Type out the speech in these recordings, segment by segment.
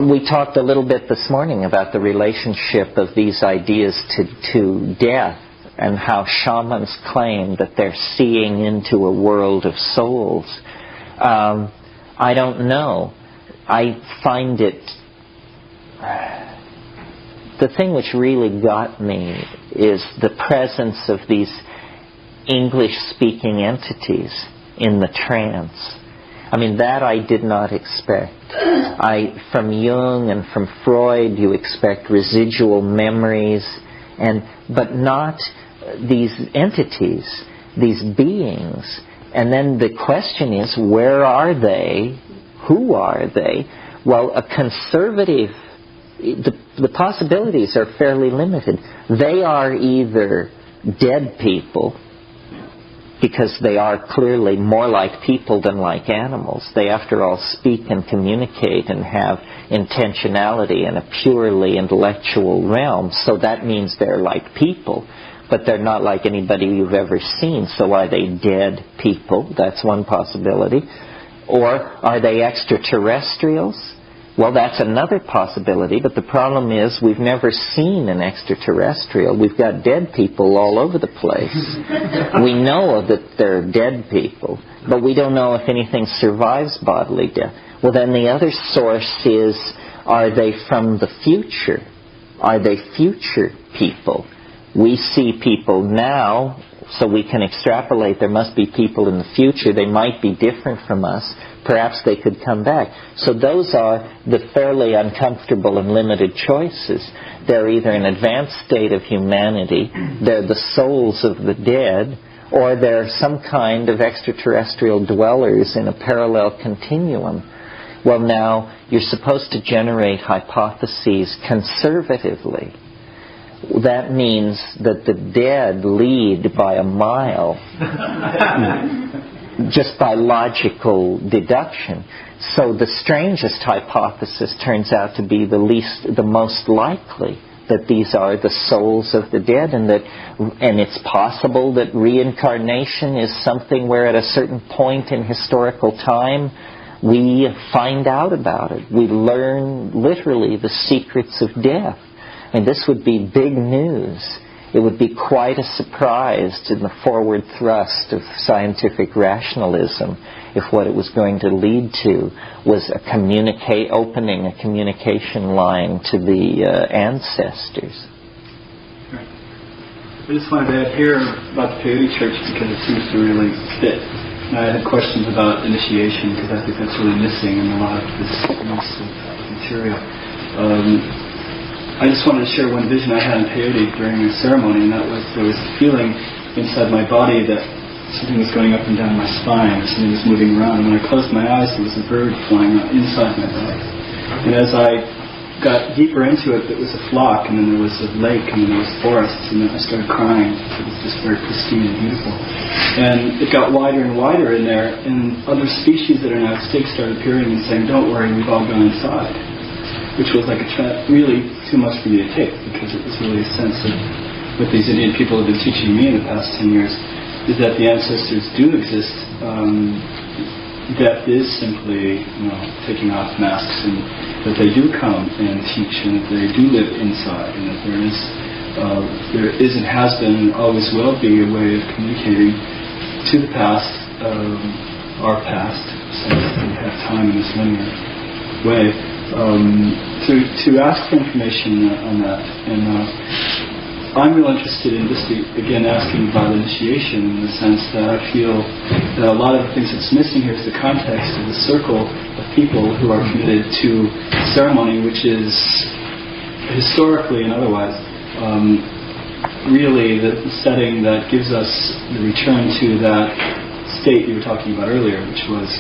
We talked a little bit this morning about the relationship of these ideas to death, and how shamans claim that they're seeing into a world of souls. I don't know. I find it... The thing which really got me is the presence of these English-speaking entities in the trance. I mean, that I did not expect. From Jung and from Freud, you expect residual memories, but not these entities, these beings. And then the question is, where are they? Who are they? Well, a conservative, the possibilities are fairly limited. They are either dead people, because they are clearly more like people than like animals. They, after all, speak and communicate and have intentionality in a purely intellectual realm. So that means they're like people, but they're not like anybody you've ever seen. So are they dead people? That's one possibility. Or are they extraterrestrials? Well, that's another possibility, but the problem is we've never seen an extraterrestrial. We've got dead people all over the place. We know that they're dead people, but we don't know if anything survives bodily death. Well, then the other source is, are they from the future? Are they future people? We see people now, so we can extrapolate there must be people in the future. They might be different from us. Perhaps they could come back. So those are the fairly uncomfortable and limited choices. They're either an advanced state of humanity, they're the souls of the dead, or they're some kind of extraterrestrial dwellers in a parallel continuum. Well, now, you're supposed to generate hypotheses conservatively. That means that the dead lead by a mile, just by logical deduction. So the strangest hypothesis turns out to be the most likely, that these are the souls of the dead, and it's possible that reincarnation is something where at a certain point in historical time we find out about it. We learn literally the secrets of death. And this would be big news. It would be quite a surprise in the forward thrust of scientific rationalism if what it was going to lead to was opening a communication line to the ancestors. Right. I just wanted to add here about the peyote church because it seems to really fit. And I had questions about initiation because I think that's really missing in a lot of this use of material. I just wanted to share one vision I had in peyote during a ceremony, and that was there was a feeling inside my body that something was going up and down my spine, or something was moving around. And when I closed my eyes, there was a bird flying inside my body. And as I got deeper into it, there was a flock, and then there was a lake, and then there was forests, and then I started crying. It was just very pristine and beautiful. And it got wider and wider in there, and other species that are now extinct started appearing and saying, "Don't worry, we've all gone inside." Which was like really too much for me to take, because it was really a sense of what these Indian people have been teaching me in the past 10 years, is that the ancestors do exist. Death is simply, taking off masks, and that they do come and teach, and that they do live inside, and that there is and has been and always will be a way of communicating to the past, our past, so that we have time in this linear way. To ask for information on that, and I'm real interested in just again asking about initiation, in the sense that I feel that a lot of the things that's missing here is the context of the circle of people who are committed to ceremony, which is historically and otherwise really the setting that gives us the return to that state you were talking about earlier, which was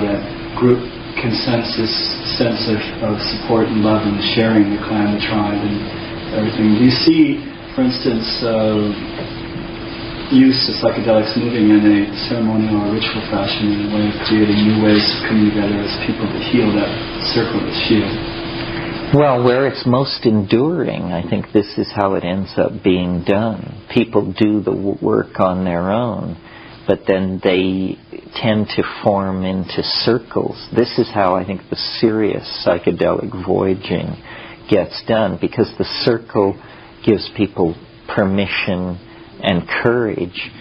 that group consensus sense of support and love and sharing the clan, the tribe, and everything. Do you see, for instance, use of psychedelics moving in a ceremonial or ritual fashion in a way of creating new ways of coming together as people that heal that circle that's healed? Well, where it's most enduring, I think this is how it ends up being done. People do the work on their own. but then they tend to form into circles. This is how I think the serious psychedelic voyaging gets done, because the circle gives people permission and courage.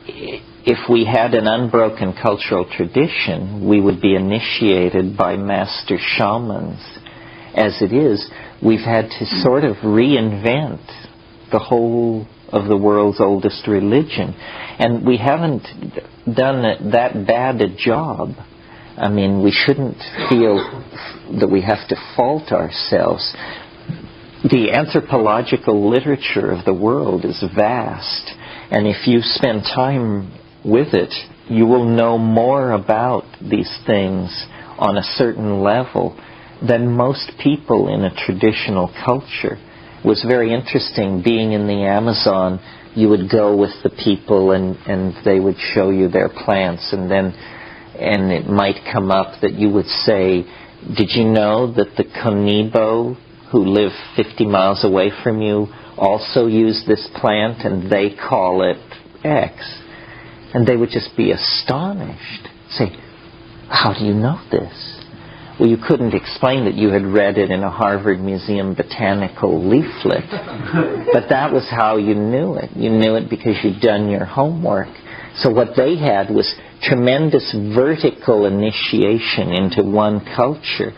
If we had an unbroken cultural tradition, we would be initiated by master shamans. As it is, we've had to sort of reinvent the whole of the world's oldest religion. And we haven't done that bad a job. I mean, we shouldn't feel that we have to fault ourselves. The anthropological literature of the world is vast, and if you spend time with it, you will know more about these things on a certain level than most people in a traditional culture. It was very interesting being in the Amazon. You would go with the people and they would show you their plants, and it might come up that you would say, did you know that the Conibo who live 50 miles away from you also use this plant and they call it X? And they would just be astonished. Say, how do you know this? Well, you couldn't explain that you had read it in a Harvard Museum botanical leaflet. But that was how you knew it. You knew it because you'd done your homework. So what they had was tremendous vertical initiation into one culture.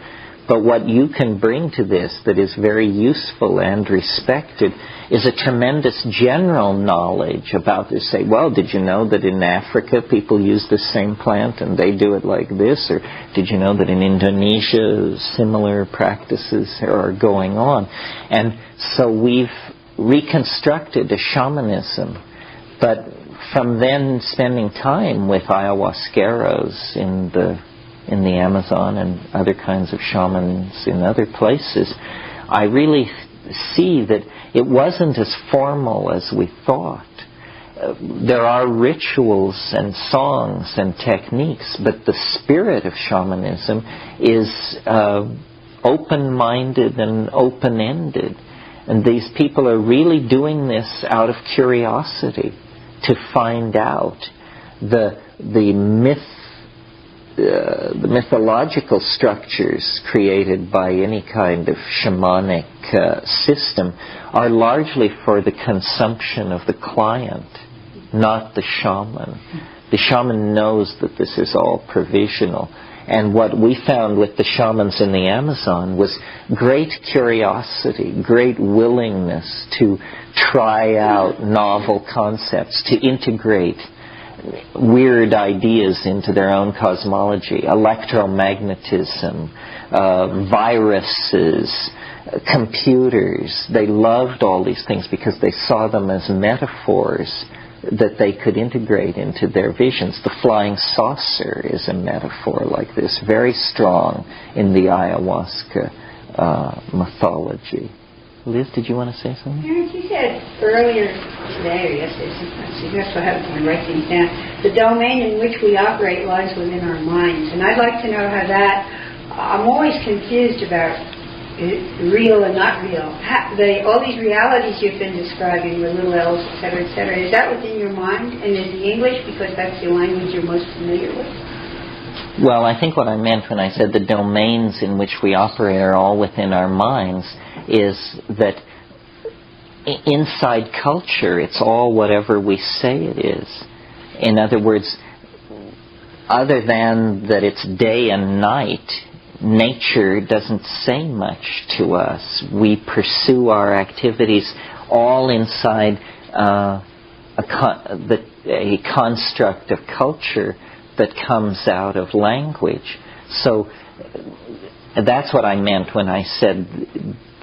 But what you can bring to this that is very useful and respected is a tremendous general knowledge about this. Say, well, did you know that in Africa people use the same plant and they do it like this? Or did you know that in Indonesia similar practices are going on? And so we've reconstructed a shamanism. But from then spending time with ayahuasqueros in the Amazon and other kinds of shamans in other places, I really see that it wasn't as formal as we thought. There are rituals and songs and techniques, but the spirit of shamanism is open-minded and open-ended. And these people are really doing this out of curiosity to find out the mythological structures created by any kind of shamanic system are largely for the consumption of the client, not the shaman. The shaman knows that this is all provisional. And what we found with the shamans in the Amazon was great curiosity, great willingness to try out novel concepts, to integrate weird ideas into their own cosmology, electromagnetism, viruses, computers. They loved all these things because they saw them as metaphors that they could integrate into their visions. The flying saucer is a metaphor like this, very strong in the ayahuasca mythology. Liz, did you want to say something? Terence, you said earlier today or yesterday, sometimes, you just so happen to write things down, the domain in which we operate lies within our minds. And I'd like to know how that, I'm always confused about real and not real. All these realities you've been describing, the little elves, et cetera, is that within your mind? And is the English, because that's the language you're most familiar with? Well, I think what I meant when I said the domains in which we operate are all within our minds is that inside culture, it's all whatever we say it is. In other words, other than that it's day and night, nature doesn't say much to us. We pursue our activities all inside a construct of culture that comes out of language. So that's what I meant when I said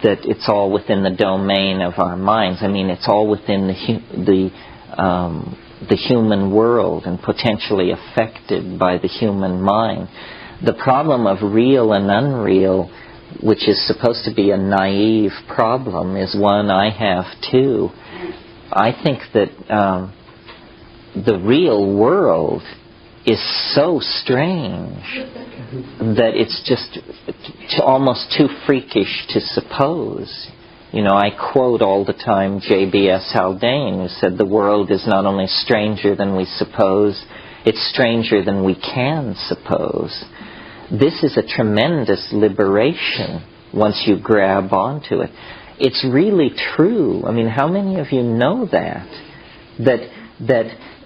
that it's all within the domain of our minds. I mean, it's all within the human world and potentially affected by the human mind. The problem of real and unreal, which is supposed to be a naive problem, is one I have too. I think that the real world is so strange that it's just almost too freakish to suppose. I quote all the time J.B.S. Haldane, who said, the world is not only stranger than we suppose, it's stranger than we can suppose. This is a tremendous liberation once you grab onto it. It's really true. I mean, how many of you know that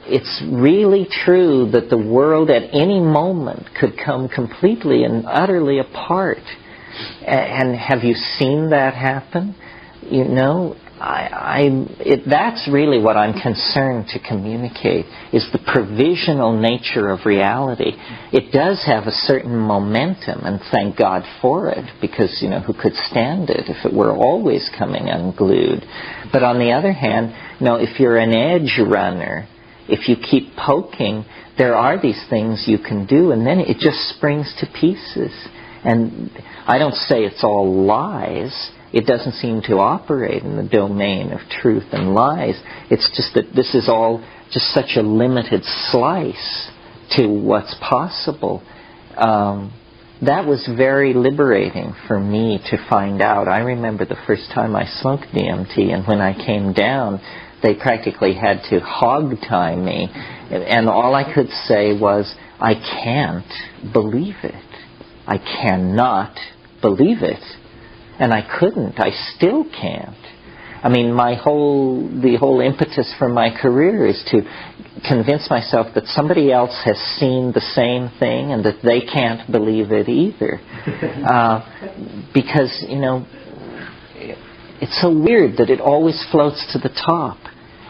it's really true that the world at any moment could come completely and utterly apart? And have you seen that happen? That's really what I'm concerned to communicate, is the provisional nature of reality. It does have a certain momentum, and thank God for it, because, who could stand it if it were always coming unglued? But on the other hand, if you're an edge runner, if you keep poking, there are these things you can do, and then it just springs to pieces. And I don't say it's all lies. It doesn't seem to operate in the domain of truth and lies. It's just that this is all just such a limited slice to what's possible. That was very liberating for me to find out. I remember the first time I smoked DMT, and when I came down, they practically had to hog-tie me. And all I could say was, I can't believe it. I cannot believe it. And I couldn't. I still can't. I mean, the whole impetus for my career is to convince myself that somebody else has seen the same thing and that they can't believe it either. Because, it's so weird that it always floats to the top.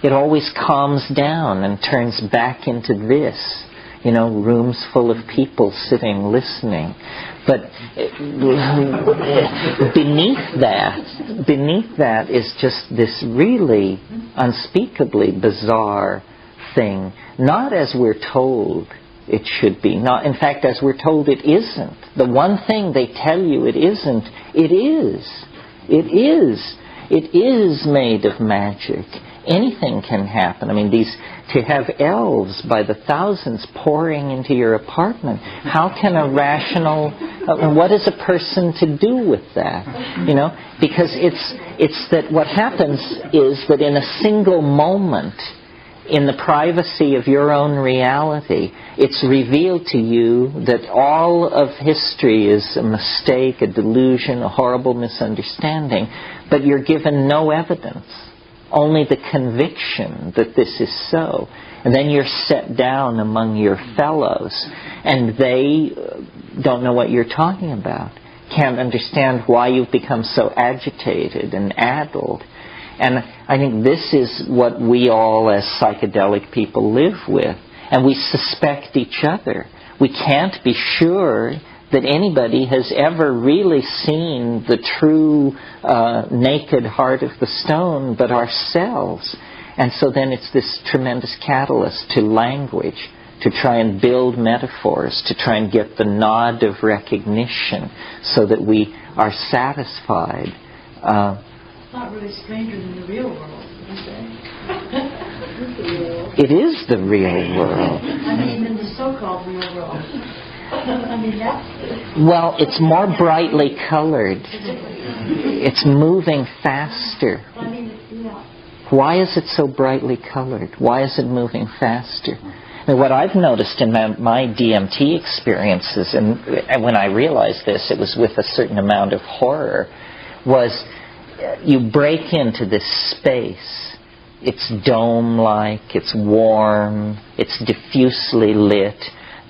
It always calms down and turns back into this. Rooms full of people sitting, listening. But beneath that is just this really unspeakably bizarre thing. Not as we're told it should be. Not, in fact, as we're told it isn't. The one thing they tell you it isn't, it is. It is. It is made of magic. Anything can happen. I mean, to have elves by the thousands pouring into your apartment, how can a rational, what is a person to do with that? Because it's that what happens is that in a single moment, in the privacy of your own reality, it's revealed to you that all of history is a mistake, a delusion, a horrible misunderstanding, but you're given no evidence. Only the conviction that this is so. And then you're set down among your fellows, and they don't know what you're talking about, can't understand why you've become so agitated and addled. And I think this is what we all as psychedelic people live with. And we suspect each other. We can't be sure that anybody has ever really seen the true naked heart of the stone but ourselves. And so then it's this tremendous catalyst to language, to try and build metaphors, to try and get the nod of recognition so that we are satisfied. It's not really stranger than the real world, would you say? It is the real world. I mean, in the so-called real world. Well, it's more brightly colored. It's moving faster. Why is it so brightly colored? Why is it moving faster? And what I've noticed in my DMT experiences, and when I realized this, it was with a certain amount of horror, was you break into this space. It's dome-like, it's warm, it's diffusely lit.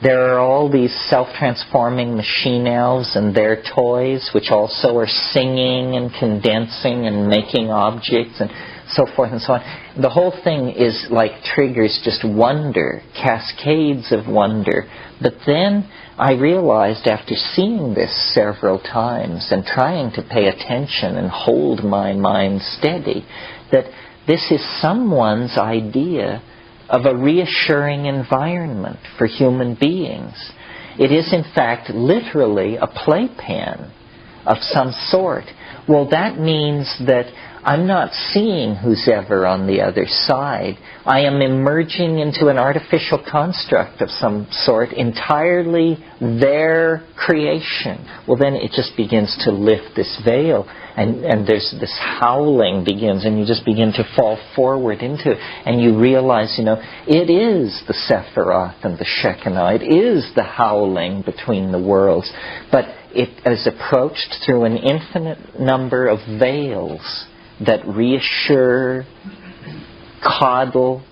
There are all these self-transforming machine elves and their toys, which also are singing and condensing and making objects and so forth and so on. The whole thing is like triggers just wonder, cascades of wonder. But then I realized after seeing this several times and trying to pay attention and hold my mind steady, that this is someone's idea of a reassuring environment for human beings. It is, in fact, literally a playpen of some sort. Well, that means that I'm not seeing who's ever on the other side. I am emerging into an artificial construct of some sort, entirely their creation. Well, then it just begins to lift this veil, and there's this howling begins, and you just begin to fall forward into it, and you realize, it is the Sephiroth and the Shekinah. It is the howling between the worlds. But it is approached through an infinite number of veils that reassure, coddle,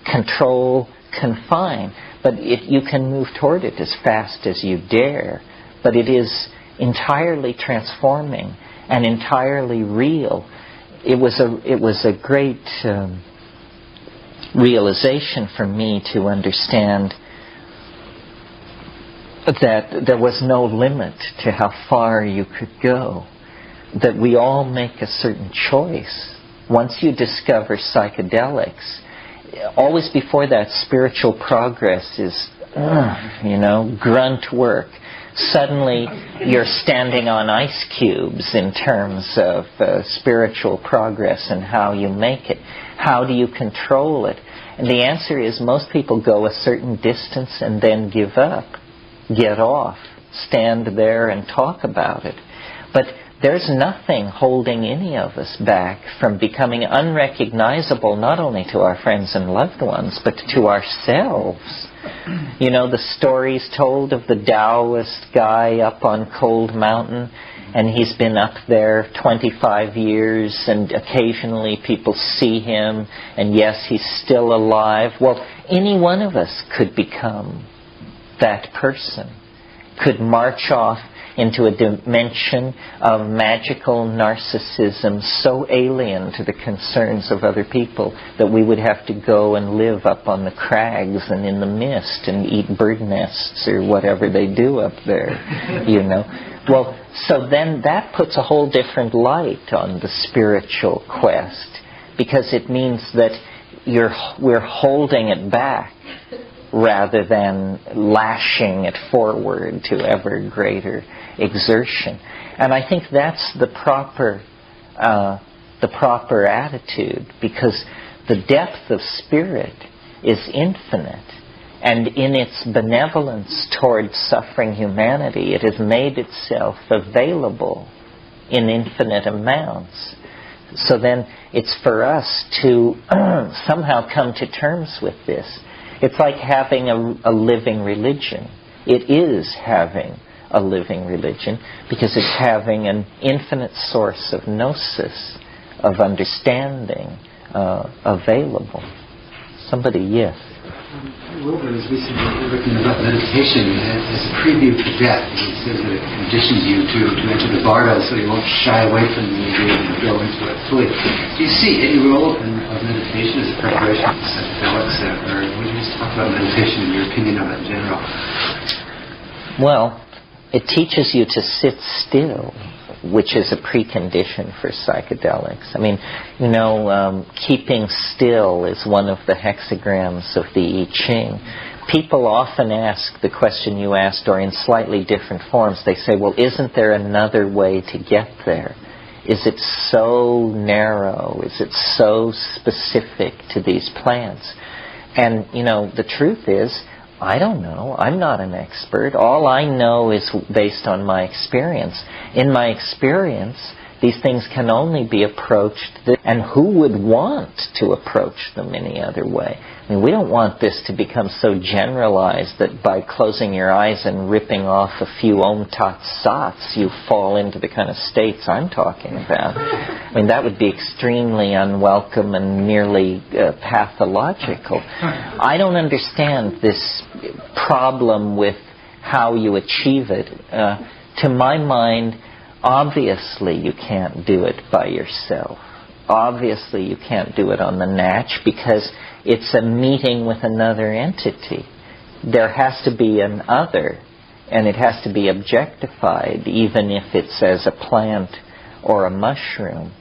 control, confine. But you can move toward it as fast as you dare. But it is entirely transforming and entirely real. It was a great realization for me to understand that there was no limit to how far you could go. That we all make a certain choice. Once you discover psychedelics, always before that, spiritual progress is, grunt work. Suddenly, you're standing on ice cubes in terms of spiritual progress and how you make it. How do you control it? And the answer is most people go a certain distance and then give up, get off, stand there and talk about it. But there's nothing holding any of us back from becoming unrecognizable, not only to our friends and loved ones, but to ourselves. The stories told of the Taoist guy up on Cold Mountain, and he's been up there 25 years, and occasionally people see him, and yes, he's still alive. Well, any one of us could become that person, could march off into a dimension of magical narcissism so alien to the concerns of other people that we would have to go and live up on the crags and in the mist and eat bird nests or whatever they do up there, Well, so then that puts a whole different light on the spiritual quest, because it means that we're holding it back rather than lashing it forward to ever greater exertion. And I think that's the proper attitude, because the depth of spirit is infinite, and in its benevolence towards suffering humanity, it has made itself available in infinite amounts. So then it's for us to somehow come to terms with this. It's like having a living religion. It is having a living religion because it's having an infinite source of gnosis, of understanding, available. Somebody, yes. Wilbur has recently written about meditation as a preview for death. He says that it conditions you to enter the bardo so you won't shy away from the idea and go into it fully. Do you see any role of meditation as a preparation for psychedelics, or would you just talk about meditation and your opinion on it in general? Well, it teaches you to sit still, which is a precondition for psychedelics. I mean, keeping still is one of the hexagrams of the I Ching. People often ask the question you asked, or in slightly different forms. They say, well, isn't there another way to get there? Is it so narrow? Is it so specific to these plants? And, the truth is, I don't know. I'm not an expert. All I know is based on my experience. In my experience, these things can only be approached, and who would want to approach them any other way? I mean, we don't want this to become so generalized that by closing your eyes and ripping off a few Om Tat Sats, you fall into the kind of states I'm talking about. I mean, that would be extremely unwelcome and nearly pathological. I don't understand this problem with how you achieve it. To my mind, obviously you can't do it by yourself. Obviously you can't do it on the natch because it's a meeting with another entity. There has to be an other, and it has to be objectified, even if it's as a plant or a mushroom.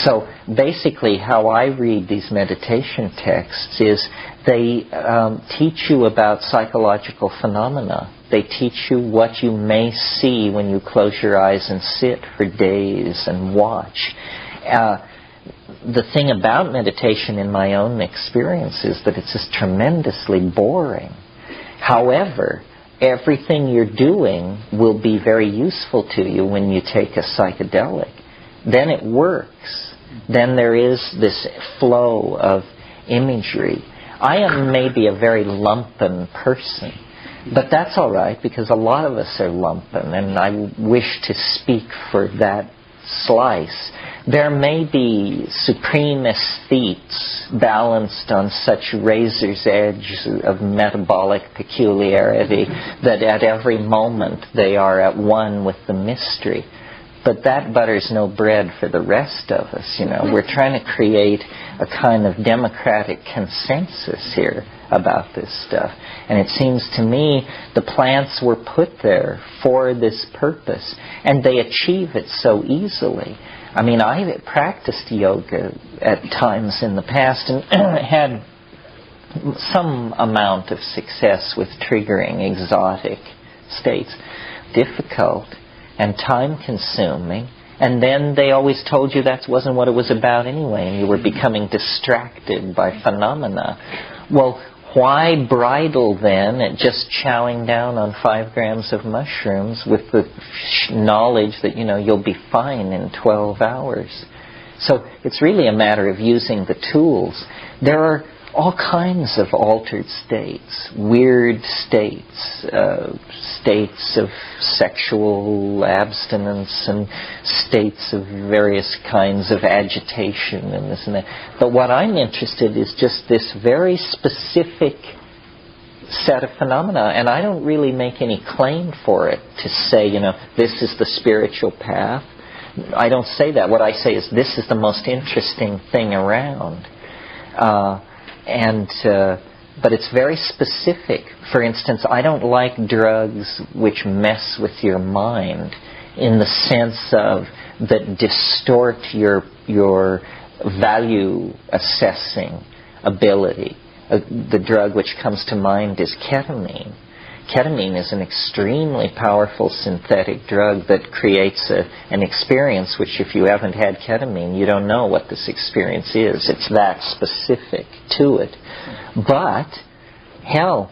So basically how I read these meditation texts is they teach you about psychological phenomena. They teach you what you may see when you close your eyes and sit for days and watch. the thing about meditation in my own experience is that it's just tremendously boring. However, everything you're doing will be very useful to you when you take a psychedelic. Then it works. Then there is this flow of imagery. I am maybe a very lumpen person, but that's all right because a lot of us are lumpen, and I wish to speak for that slice. There may be supreme aesthetes balanced on such razor's edge of metabolic peculiarity that at every moment they are at one with the mystery. But that butters no bread for the rest of us, you know. We're trying to create a kind of democratic consensus here about this stuff. And it seems to me the plants were put there for this purpose, and they achieve it so easily. I mean, I practiced yoga at times in the past and had some amount of success with triggering exotic states. Difficult and time-consuming, and then they always told you that wasn't what it was about anyway, and you were becoming distracted by phenomena. Well, why bridle then at just chowing down on 5 grams of mushrooms with the knowledge that, you know, you'll be fine in 12 hours? So it's really a matter of using the tools. There are all kinds of altered states, weird states, states of sexual abstinence and states of various kinds of agitation and this and that. But what I'm interested in is just this very specific set of phenomena, and I don't really make any claim for it to say, you know, this is the spiritual path. I don't say that. What I say is this is the most interesting thing around. But it's very specific. For instance, I don't like drugs which mess with your mind in the sense of that distort your value assessing ability. The drug which comes to mind is ketamine. Ketamine is an extremely powerful synthetic drug that creates an experience which, if you haven't had ketamine, you don't know what this experience is. It's that specific to it. But, hell,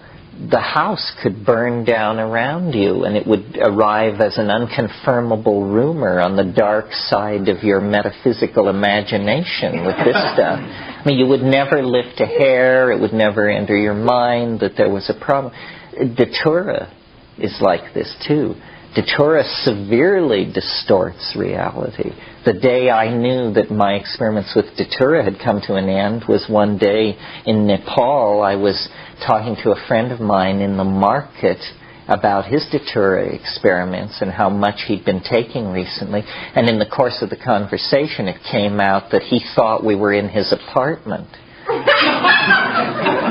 the house could burn down around you and it would arrive as an unconfirmable rumor on the dark side of your metaphysical imagination with this stuff. I mean, you would never lift a hair. It would never enter your mind that there was a problem. Datura is like this too. Datura severely distorts reality. The day I knew that my experiments with Datura had come to an end was one day in Nepal. I was talking to a friend of mine in the market about his Datura experiments and how much he'd been taking recently. And in the course of the conversation, it came out that he thought we were in his apartment.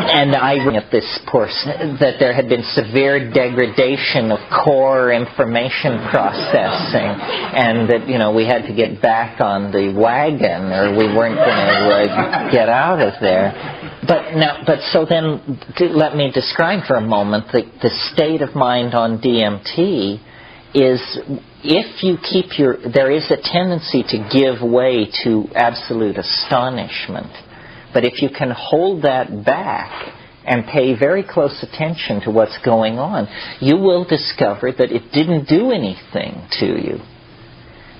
And I at this portion that there had been severe degradation of core information processing, and that, you know, we had to get back on the wagon or we weren't going to get out of there. But so then let me describe for a moment the state of mind on DMT is if you keep there is a tendency to give way to absolute astonishment. But if you can hold that back and pay very close attention to what's going on, you will discover that it didn't do anything to you.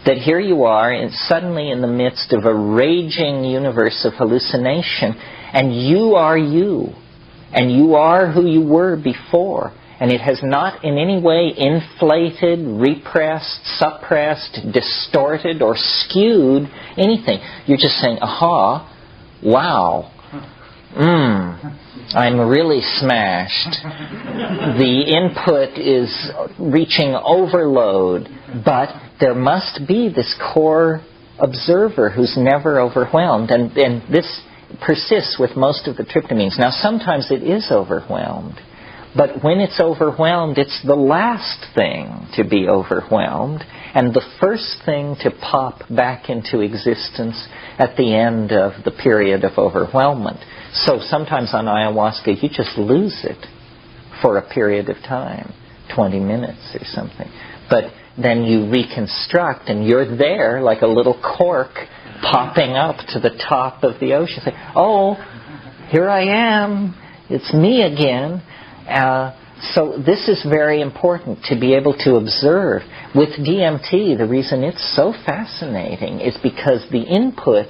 That here you are suddenly in the midst of a raging universe of hallucination, and you are you. And you are who you were before. And it has not in any way inflated, repressed, suppressed, distorted, or skewed anything. You're just saying, aha, wow, I'm really smashed. The input is reaching overload, but there must be this core observer who's never overwhelmed, and this persists with most of the tryptamines. Now, sometimes it is overwhelmed, but when it's overwhelmed, it's the last thing to be overwhelmed, and the first thing to pop back into existence at the end of the period of overwhelmment. So sometimes on ayahuasca, you just lose it for a period of time, 20 minutes or something. But then you reconstruct, and you're there like a little cork popping up to the top of the ocean. Say, oh, here I am. It's me again. So this is very important to be able to observe. With DMT, the reason it's so fascinating is because the input,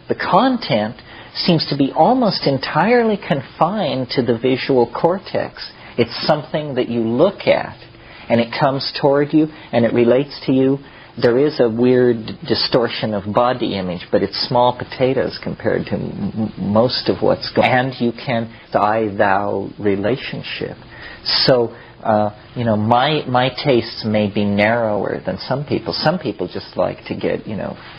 the content, seems to be almost entirely confined to the visual cortex. It's something that you look at, and it comes toward you, and it relates to you. There is a weird distortion of body image, but it's small potatoes compared to most of what's going on. And you can I-thou relationship. So, my tastes may be narrower than some people. Some people just like to get,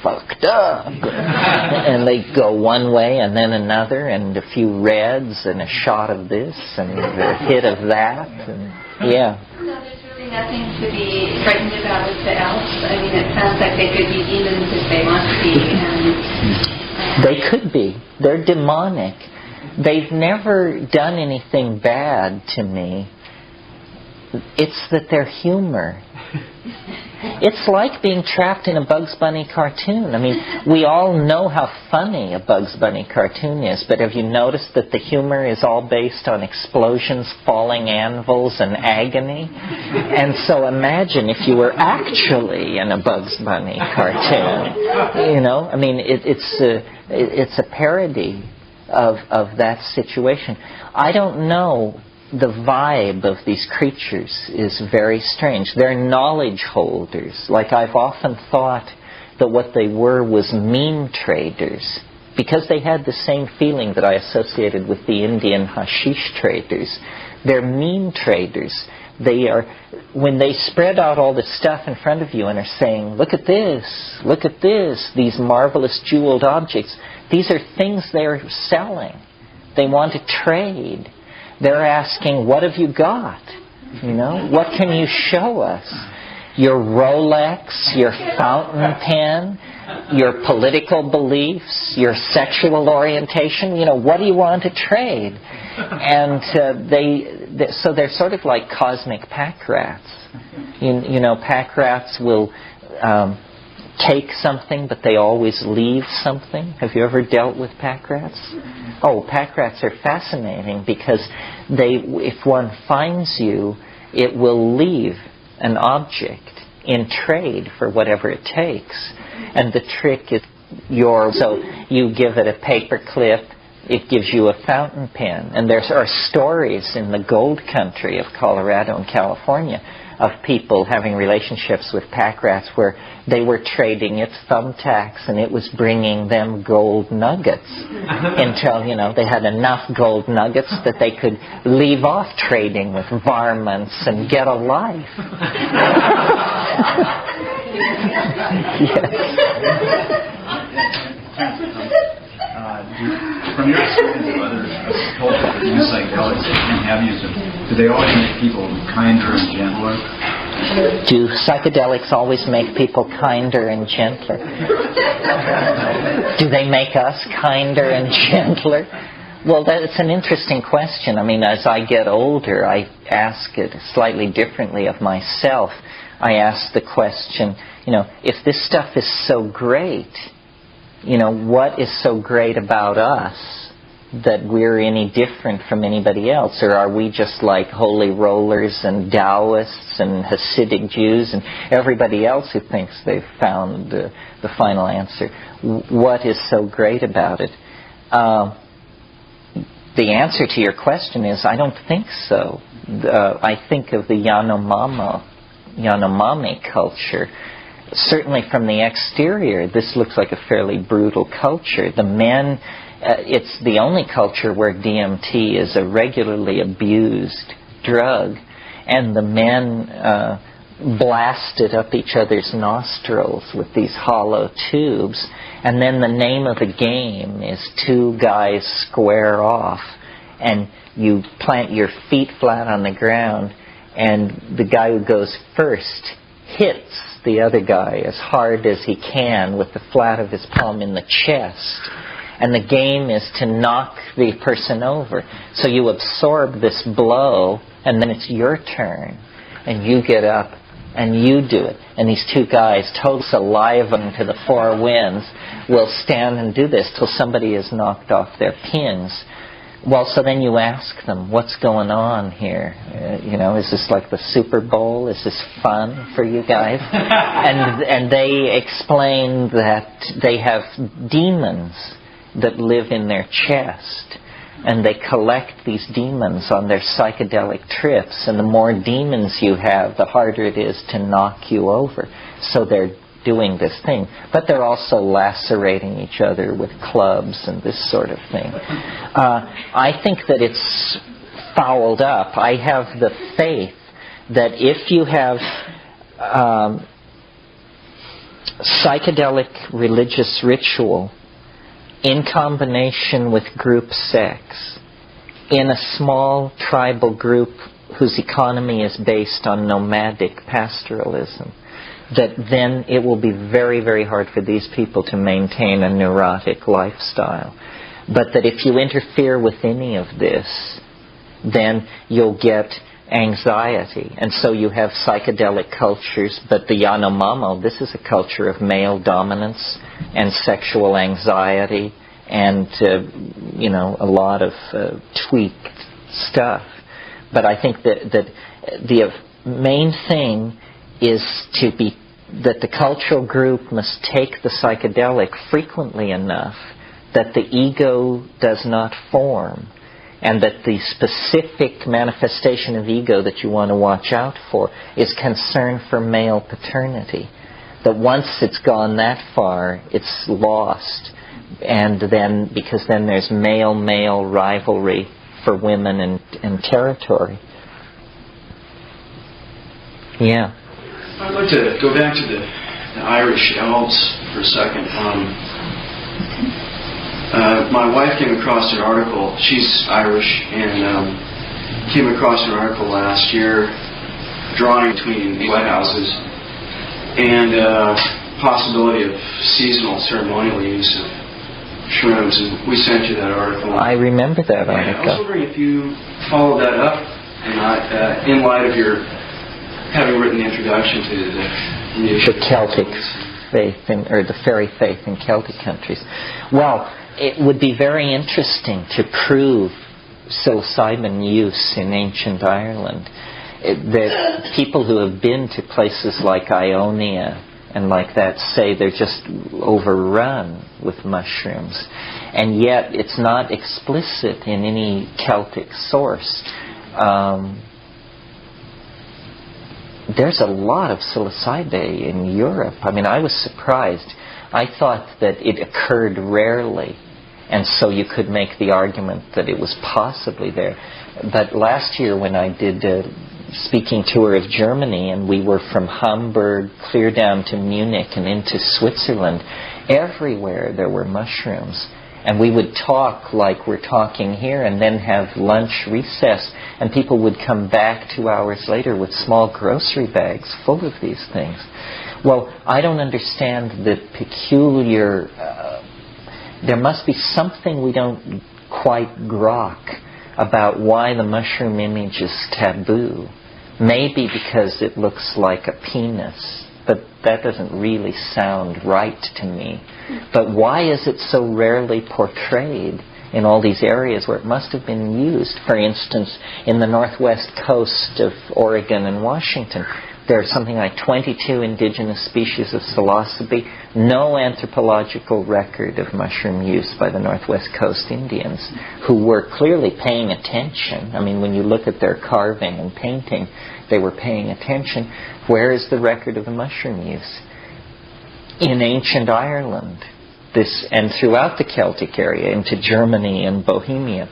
fucked up. And they go one way and then another, and a few reds and a shot of this and a hit of that. And, yeah. So there's really nothing to be frightened about with the elves. I mean, it sounds like they could be demons if they want to be. They could be. They're demonic. They've never done anything bad to me. It's that they're humor. It's like being trapped in a Bugs Bunny cartoon. I mean, we all know how funny a Bugs Bunny cartoon is, but have you noticed that the humor is all based on explosions, falling anvils, and agony? And so imagine if you were actually in a Bugs Bunny cartoon. I mean, it's a parody of that situation. I don't know. The vibe of these creatures is very strange. They're knowledge holders. Like, I've often thought that what they were was meme traders, because they had the same feeling that I associated with the Indian hashish traders. They're meme traders. They are, when they spread out all this stuff in front of you and are saying, look at this, these marvelous jeweled objects, these are things they're selling. They want to trade. They're asking, what have you got? What can you show us? Your Rolex, your fountain pen, your political beliefs, your sexual orientation, what do you want to trade? And so they're sort of like cosmic pack rats. Pack rats will take something, but they always leave something. Have you ever dealt with pack rats? Oh, pack rats are fascinating because if one finds you, it will leave an object in trade for whatever it takes. And the trick is so you give it a paper clip, it gives you a fountain pen. And there are stories in the gold country of Colorado and California of people having relationships with pack rats where they were trading its thumbtacks and it was bringing them gold nuggets until, they had enough gold nuggets that they could leave off trading with varmints and get a life. From your experience of other cultures that use psychedelics and have used them, do they always make people kinder and gentler? Do psychedelics always make people kinder and gentler? Do they make us kinder and gentler? Well, that's an interesting question. I mean, as I get older, I ask it slightly differently of myself. I ask the question, if this stuff is so great, what is so great about us that we're any different from anybody else? Or are we just like holy rollers and Taoists and Hasidic Jews and everybody else who thinks they've found the final answer? What is so great about it? The answer to your question is I don't think so. I think of the Yanomami culture. Certainly from the exterior, this looks like a fairly brutal culture. The men, it's the only culture where DMT is a regularly abused drug, and the men blasted up each other's nostrils with these hollow tubes, and then the name of the game is two guys square off, and you plant your feet flat on the ground, and the guy who goes first hits the other guy as hard as he can with the flat of his palm in the chest. And the game is to knock the person over. So you absorb this blow, and then it's your turn. And you get up and you do it. And these two guys, totally saliva to the four winds, will stand and do this till somebody is knocked off their pins. Well, so then you ask them, what's going on here? Is this like the Super Bowl? Is this fun for you guys? and they explain that they have demons that live in their chest. And they collect these demons on their psychedelic trips. And the more demons you have, the harder it is to knock you over. So they're doing this thing. But they're also lacerating each other with clubs and this sort of thing. I think that it's fouled up. I have the faith that if you have psychedelic religious ritual in combination with group sex in a small tribal group whose economy is based on nomadic pastoralism, that then it will be very, very hard for these people to maintain a neurotic lifestyle. But that if you interfere with any of this, then you'll get anxiety. And so you have psychedelic cultures, but the Yanomamo, this is a culture of male dominance and sexual anxiety and, a lot of tweaked stuff. But I think that the main thing is that the cultural group must take the psychedelic frequently enough that the ego does not form, and that the specific manifestation of ego that you want to watch out for is concern for male paternity. That once it's gone that far, it's lost, and then because then there's male-male rivalry for women and territory. Yeah. I'd like to go back to the Irish Elves for a second. My wife came across an article. She's Irish, and came across an article last year drawing between wet houses and possibility of seasonal ceremonial use of shrooms. And we sent you that article. I remember that article. I was wondering if you followed that up, and in light of your having written the introduction to the Celtic faith, or the fairy faith in Celtic countries. Well, it would be very interesting to prove psilocybin use in ancient Ireland. The people who have been to places like Ionia and like that say they're just overrun with mushrooms. And yet it's not explicit in any Celtic source. There's a lot of psilocybe in Europe. I mean, I was surprised. I thought that it occurred rarely, and so you could make the argument that it was possibly there. But last year when I did a speaking tour of Germany, and we were from Hamburg clear down to Munich and into Switzerland, everywhere there were mushrooms. And we would talk like we're talking here and then have lunch recess, and people would come back 2 hours later with small grocery bags full of these things. Well, I don't understand the peculiar... there must be something we don't quite grok about why the mushroom image is taboo. Maybe because it looks like a penis, but that doesn't really sound right to me. But why is it so rarely portrayed in all these areas where it must have been used? For instance, in the northwest coast of Oregon and Washington, there are something like 22 indigenous species of psilocybe, no anthropological record of mushroom use by the Northwest Coast Indians, who were clearly paying attention. I mean, when you look at their carving and painting, they were paying attention. Where is the record of the mushroom use? In ancient Ireland, and throughout the Celtic area, into Germany and Bohemia,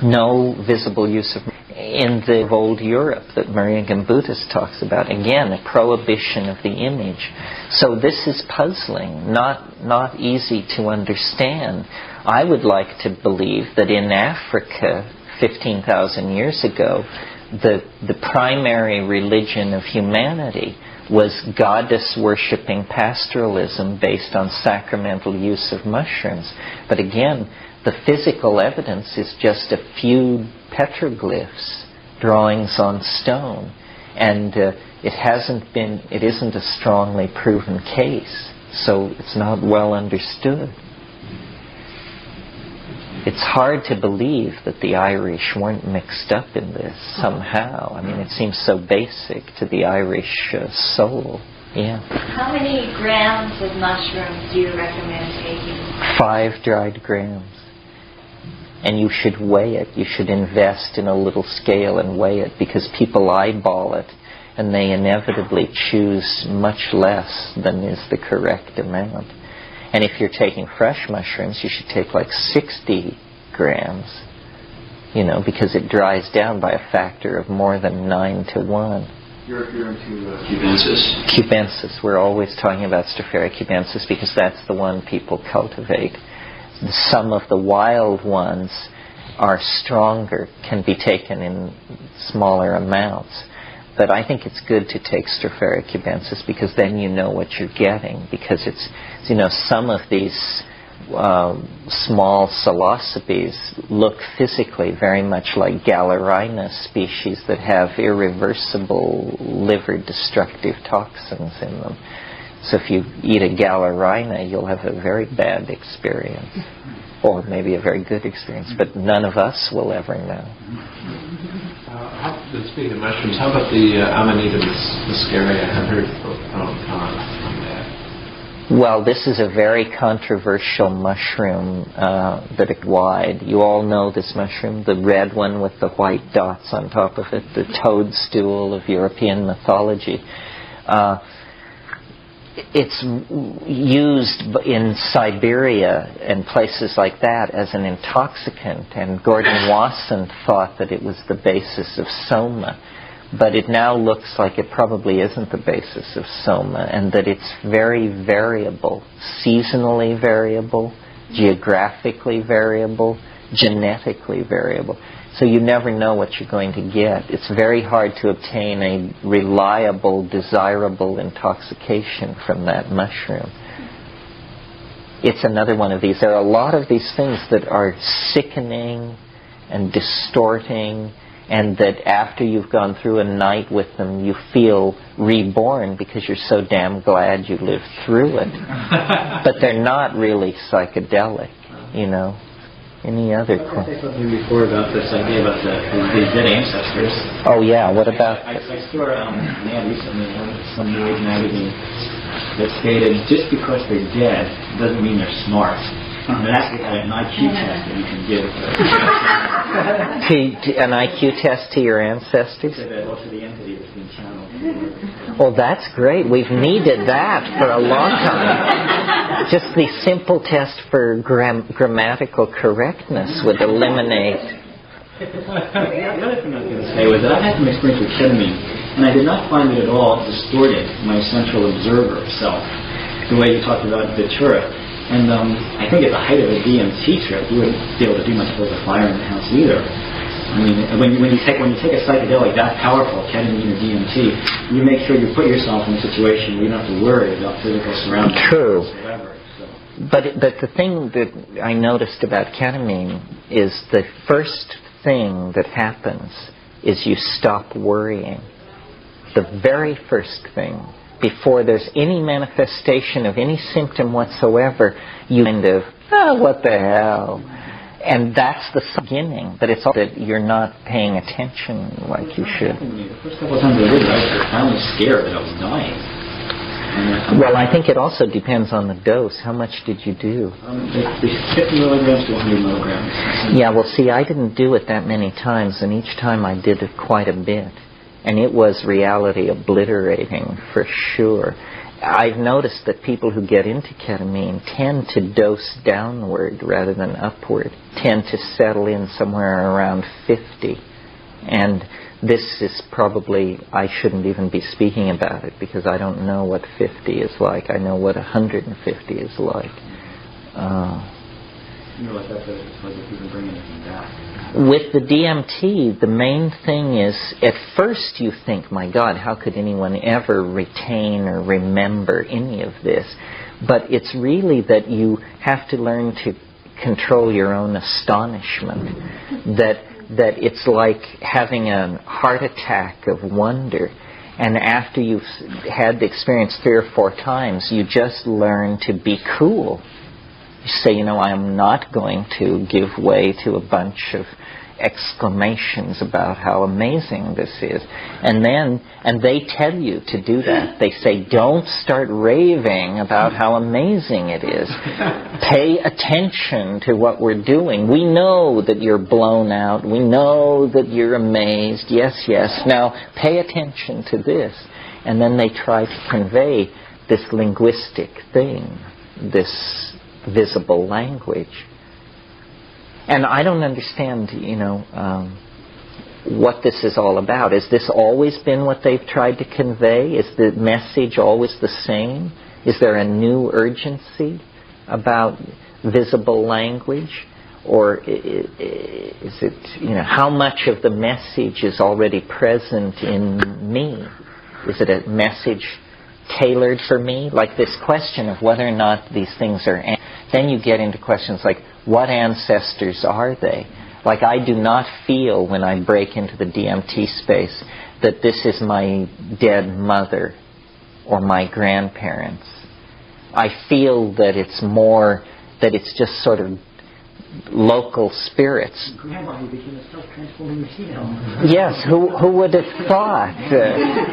no visible use of in the old Europe that Maria Gimbutas talks about. Again, a prohibition of the image. So this is puzzling, not easy to understand. I would like to believe that in Africa, 15,000 years ago, the primary religion of humanity was goddess-worshipping pastoralism based on sacramental use of mushrooms. But again, the physical evidence is just a few petroglyphs, drawings on stone. And it isn't a strongly proven case, so it's not well understood. It's hard to believe that the Irish weren't mixed up in this somehow. I mean, it seems so basic to the Irish soul. Yeah. How many grams of mushrooms do you recommend taking? 5 dried grams. And you should weigh it. You should invest in a little scale and weigh it, because people eyeball it and they inevitably choose much less than is the correct amount. And if you're taking fresh mushrooms, you should take like 60 grams, because it dries down by a factor of more than 9 to 1. You're into cubensis? Cubensis. We're always talking about Stropharia cubensis because that's the one people cultivate. Some of the wild ones are stronger, can be taken in smaller amounts. But I think it's good to take Stropharia cubensis because then you know what you're getting. Because it's, some of these small psilocybes look physically very much like Galerina species that have irreversible liver-destructive toxins in them. So if you eat a Galerina, you'll have a very bad experience. Or maybe a very good experience, but none of us will ever know. Speaking of mushrooms, how about the Amanita muscaria? I've heard on that. Well, this is a very controversial mushroom that is wide. You all know this mushroom, the red one with the white dots on top of it, the toadstool of European mythology. It's used in Siberia and places like that as an intoxicant, and Gordon Wasson thought that it was the basis of soma, but it now looks like it probably isn't the basis of soma, and that it's very variable, seasonally variable, geographically variable, genetically variable. So you never know what you're going to get. It's very hard to obtain a reliable, desirable intoxication from that mushroom. It's another one of these. There are a lot of these things that are sickening and distorting, and that after you've gone through a night with them, you feel reborn because you're so damn glad you lived through it. But they're not really psychedelic, Any other questions? I said something before about this idea about the dead ancestors. Oh yeah, what about I saw an ad recently in some New Age magazine that stated just because they're dead doesn't mean they're smart. And that's an IQ test that you can give. An IQ test to your ancestors? To the entity that's been channeled. Well, that's great. We've needed that for a long time. Just the simple test for grammatical correctness would eliminate. The other thing I was going to say was that I had some experience with ketamine, and I did not find it at all distorting my central observer self, the way you talked about Datura. And I think at the height of a DMT trip, you wouldn't be able to do much with the fire in the house either. I mean, when you take a psychedelic that powerful, ketamine or DMT, you make sure you put yourself in a situation where you don't have to worry about physical surroundings. True. Whatsoever. But the thing that I noticed about ketamine is the first thing that happens is you stop worrying. The very first thing. Before there's any manifestation of any symptom whatsoever, you kind of, what the hell? And that's the beginning, but it's all that you're not paying attention like you should. The first couple of times I did it, I was profoundly scared that I was dying. Well, I think it also depends on the dose. How much did you do? 50 milligrams to 100 milligrams. Yeah, well, see, I didn't do it that many times, and each time I did it quite a bit. And it was reality obliterating for sure. I've noticed that people who get into ketamine tend to dose downward rather than upward, tend to settle in somewhere around 50. And this is probably, I shouldn't even be speaking about it because I don't know what 50 is like. I know what 150 is like. It's like if you can bring anything back. With the DMT, the main thing is, at first you think, my God, how could anyone ever retain or remember any of this? But it's really that you have to learn to control your own astonishment. That it's like having a heart attack of wonder. And after you've had the experience 3 or 4 times, you just learn to be cool. You say, I'm not going to give way to a bunch of exclamations about how amazing this is. And they tell you to do that. They say, don't start raving about how amazing it is. Pay attention to what we're doing. We know that you're blown out. We know that you're amazed. Yes, yes. Now, pay attention to this. And then they try to convey this linguistic thing, this visible language. And I don't understand, what this is all about. Has this always been what they've tried to convey? Is the message always the same? Is there a new urgency about visible language? Or is it, how much of the message is already present in me? Is it a message tailored for me? Like this question of whether or not these things are... Then you get into questions like, what ancestors are they? Like, I do not feel when I break into the DMT space that this is my dead mother or my grandparents. I feel that it's more, that it's just sort of local spirits. Grandma, you became a self-transforming machine. Yes, who would have thought?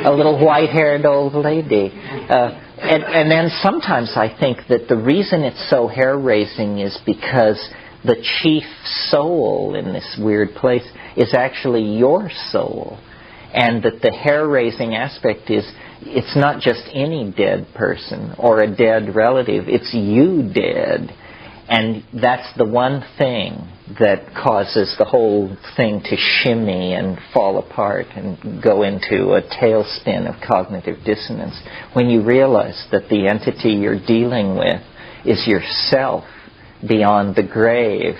A little white-haired old lady. And then sometimes I think that the reason it's so hair-raising is because the chief soul in this weird place is actually your soul. And that the hair-raising aspect is, it's not just any dead person or a dead relative, it's you dead. And that's the one thing that causes the whole thing to shimmy and fall apart and go into a tailspin of cognitive dissonance. When you realize that the entity you're dealing with is yourself beyond the grave,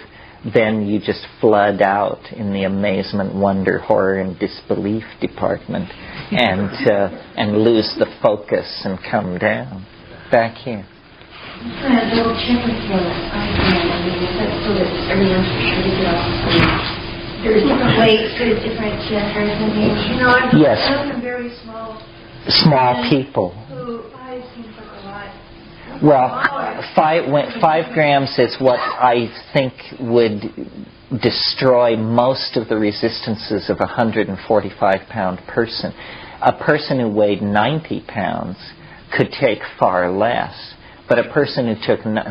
then you just flood out in the amazement, wonder, horror, and disbelief department and lose the focus and come down. Back here. A little checking for that's so that everyone's there's different ways to different person. Yes. I'm a very small people. Who 5 seems like a lot. Well, 5 grams is what I think would destroy most of the resistances of a 145-pound person. A person who weighed 90 pounds could take far less. But a person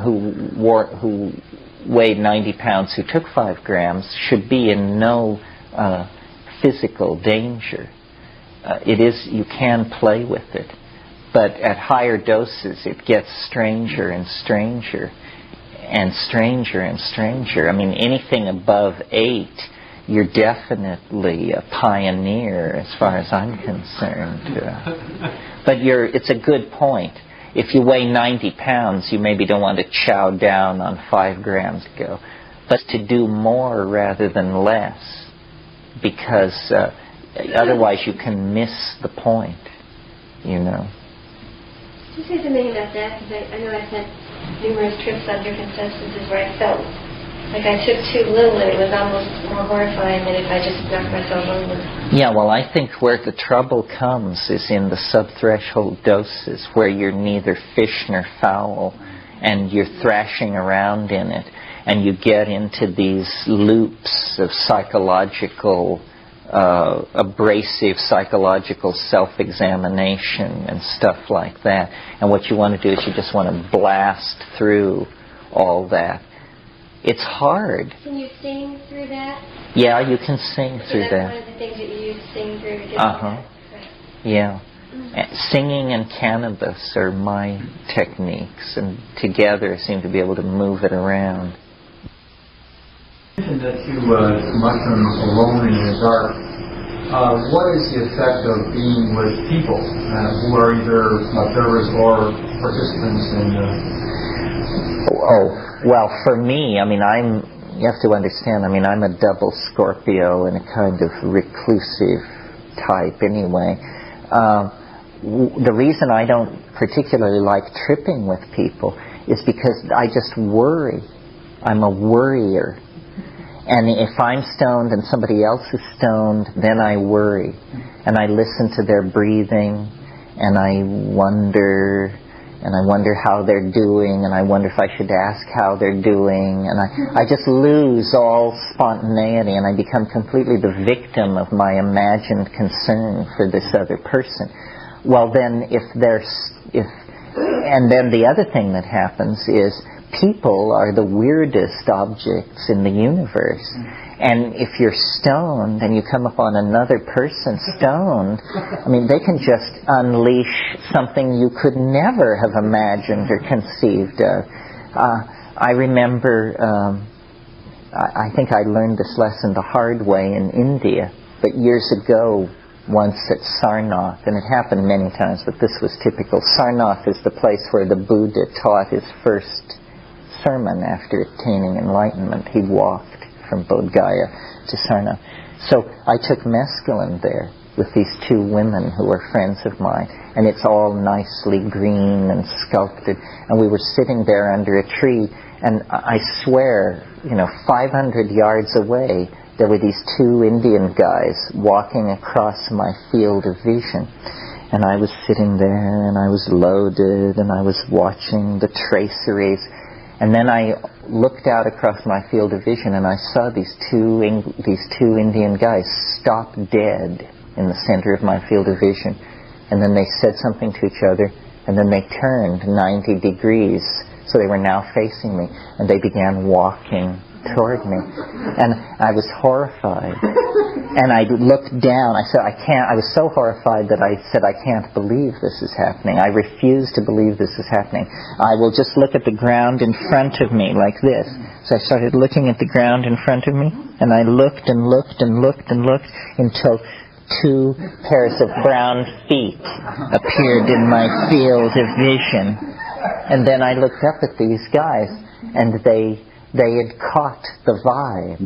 who weighed 90 pounds who took 5 grams should be in no physical danger. You can play with it. But at higher doses, it gets stranger and stranger and stranger and stranger. I mean, anything above 8, you're definitely a pioneer as far as I'm concerned. But it's a good point. If you weigh 90 pounds, you maybe don't want to chow down on 5 grams to go. But to do more rather than less, because otherwise you can miss the point, Can you say something about that? Because I know I've had numerous trips on different substances where I felt like I took too little and it was almost more horrifying than if I just knocked myself over. Yeah, well, I think where the trouble comes is in the subthreshold doses where you're neither fish nor fowl and you're thrashing around in it and you get into these loops of psychological, abrasive psychological self-examination and stuff like that. And what you want to do is you just want to blast through all that. It's hard. Can you sing through that? Yeah, you can sing through that. That's one of the things that you use to sing through to get that. Right. Yeah. Singing and cannabis are my techniques, and together seem to be able to move it around. You mentioned that you mushrooms alone in the dark. What is the effect of being with people who are either observers or participants in Well, for me, you have to understand, I'm a double Scorpio and a kind of reclusive type anyway. The reason I don't particularly like tripping with people is because I just worry. I'm a worrier. And if I'm stoned and somebody else is stoned, then I worry. and I listen to their breathing, and I wonder how they're doing, and I wonder if I should ask how they're doing, and I just lose all spontaneity, and I become completely the victim of my imagined concern for this other person. Well, then and then the other thing that happens is people are the weirdest objects in the universe. And if you're stoned and you come upon another person stoned, I mean, they can just unleash something you could never have imagined or conceived of. I remember, I think I learned this lesson the hard way in India, but years ago, once at Sarnath, and it happened many times, but this was typical. Sarnath is the place where the Buddha taught his first sermon after attaining enlightenment. He walked from Bodh Gaya to Sarnath. So I took mescaline there with these two women who were friends of mine, and it's all nicely green and sculpted, and we were sitting there under a tree, and I swear, 500 yards away, there were these two Indian guys walking across my field of vision. And I was sitting there, and I was loaded, and I was watching the traceries. And then I looked out across my field of vision, and I saw these two Indian guys stop dead in the center of my field of vision. And then they said something to each other, and then they turned 90 degrees. So they were now facing me, and they began walking toward me, and I was horrified, and I looked down. I said, I was so horrified that I said, I can't believe this is happening. I refuse to believe this is happening. I will just look at the ground in front of me like this. So I started looking at the ground in front of me, and I looked and looked and looked and looked until two pairs of brown feet appeared in my field of vision. And then I looked up at these guys, and they had caught the vibe,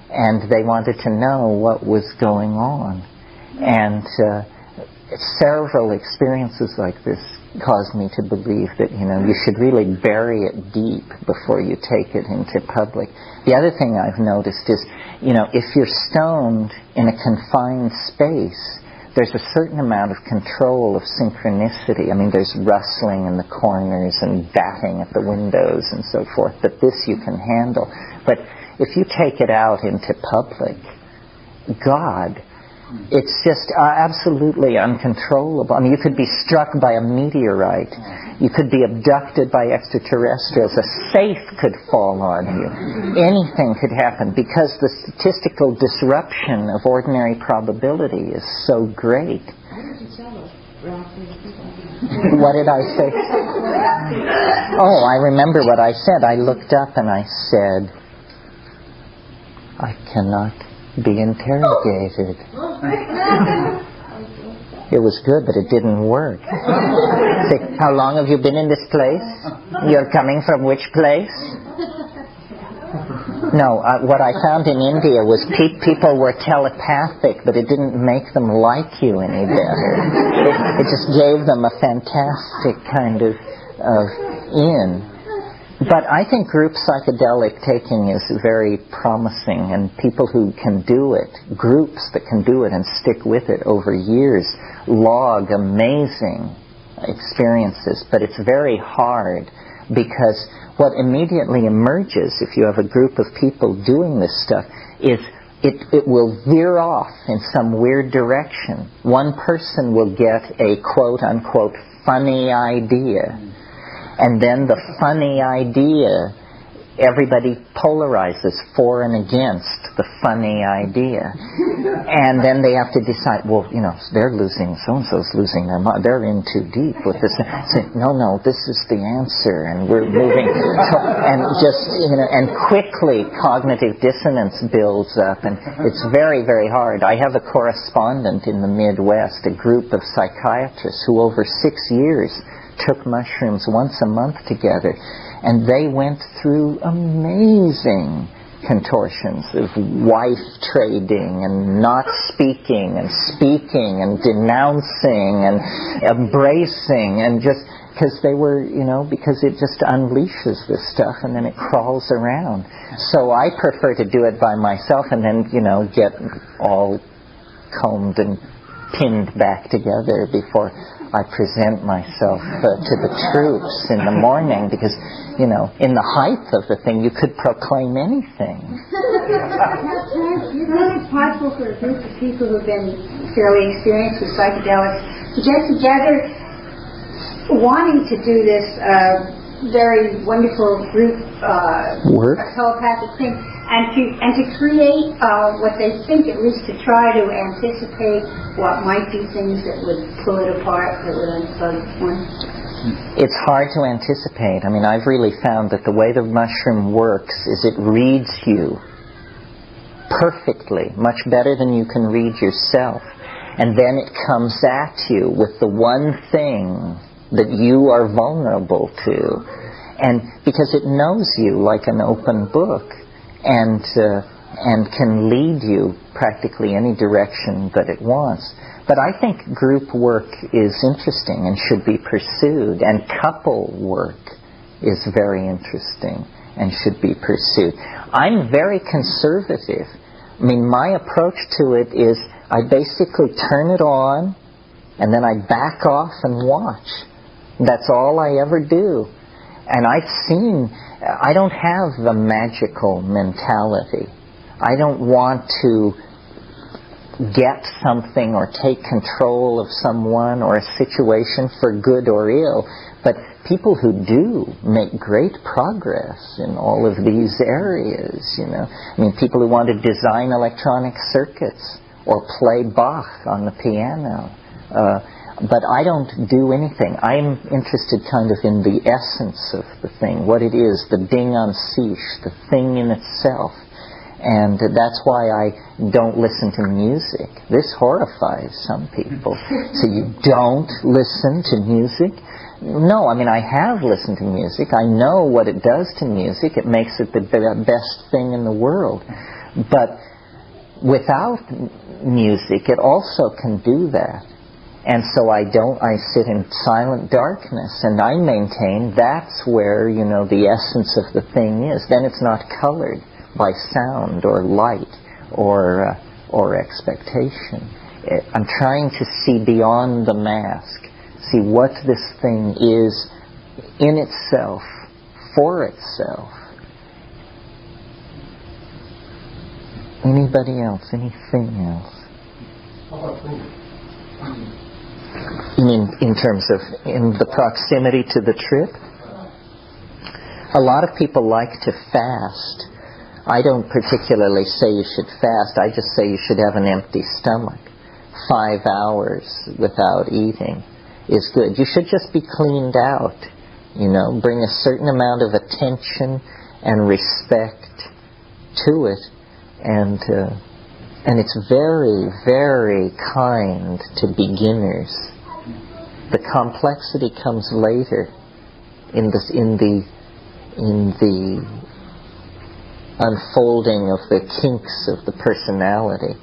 and they wanted to know what was going on. And several experiences like this caused me to believe that, you should really bury it deep before you take it into public. The other thing I've noticed is, if you're stoned in a confined space, there's a certain amount of control of synchronicity. I mean, there's rustling in the corners and batting at the windows and so forth, but this you can handle. But if you take it out into public, God, it's just absolutely uncontrollable. I mean, you could be struck by a meteorite. You could be abducted by extraterrestrials. A safe could fall on you. Anything could happen because the statistical disruption of ordinary probability is so great. What did I say? Oh, I remember what I said. I looked up and I said, I cannot be interrogated. It was good, but it didn't work. Say, how long have you been in this place? You're coming from which place? No, what I found in India was people were telepathic, but it didn't make them like you any better. It just gave them a fantastic kind of in. But I think group psychedelic taking is very promising, and people who can do it, groups that can do it and stick with it over years, log amazing experiences. But it's very hard because what immediately emerges if you have a group of people doing this stuff is it will veer off in some weird direction. One person will get a quote-unquote funny idea. And then the funny idea, everybody polarizes for and against the funny idea. And then they have to decide, well, they're losing, so-and-so's losing their mind. They're in too deep with this. Say, no, this is the answer, and we're moving. And quickly cognitive dissonance builds up, and it's very, very hard. I have a correspondent in the Midwest, a group of psychiatrists who over 6 years took mushrooms once a month together, and they went through amazing contortions of wife trading and not speaking and denouncing and embracing, and just because they were, because it just unleashes this stuff and then it crawls around. So I prefer to do it by myself and then, get all combed and pinned back together before I present myself to the troops in the morning, because, in the height of the thing, you could proclaim anything. You know, it's possible for a group of people who've been fairly experienced with psychedelics to get together wanting to do this very wonderful group work, telepathic thing, and to create what they think, at least to try to anticipate what might be things that would pull it apart, that would unplug one. It's hard to anticipate. I mean, I've really found that the way the mushroom works is it reads you perfectly, much better than you can read yourself. And then it comes at you with the one thing that you are vulnerable to. And because it knows you like an open book, and can lead you practically any direction that it wants. But I think group work is interesting and should be pursued, and couple work is very interesting and should be pursued. I'm very conservative. I mean, my approach to it is I basically turn it on and then I back off and watch. That's all I ever do. And I don't have the magical mentality. I don't want to get something or take control of someone or a situation for good or ill. But people who do make great progress in all of these areas, I mean, people who want to design electronic circuits or play Bach on the piano. But I don't do anything. I'm interested kind of in the essence of the thing, what it is, the ding an sich, the thing in itself. And that's why I don't listen to music. This horrifies some people. So you don't listen to music? No, I mean, I have listened to music. I know what it does to music. It makes it the best thing in the world. But without music, it also can do that. And so I sit in silent darkness, and I maintain that's where, the essence of the thing is. Then it's not colored by sound or light or expectation. I'm trying to see beyond the mask, see what this thing is in itself, for itself. Anybody else? Anything else? How about food? You mean in terms of in the proximity to the trip? A lot of people like to fast. I don't particularly say you should fast. I just say you should have an empty stomach. 5 hours without eating is good. You should just be cleaned out. Bring a certain amount of attention and respect to it, and it's very, very kind to beginners. The complexity comes later in the unfolding of the kinks of the personality.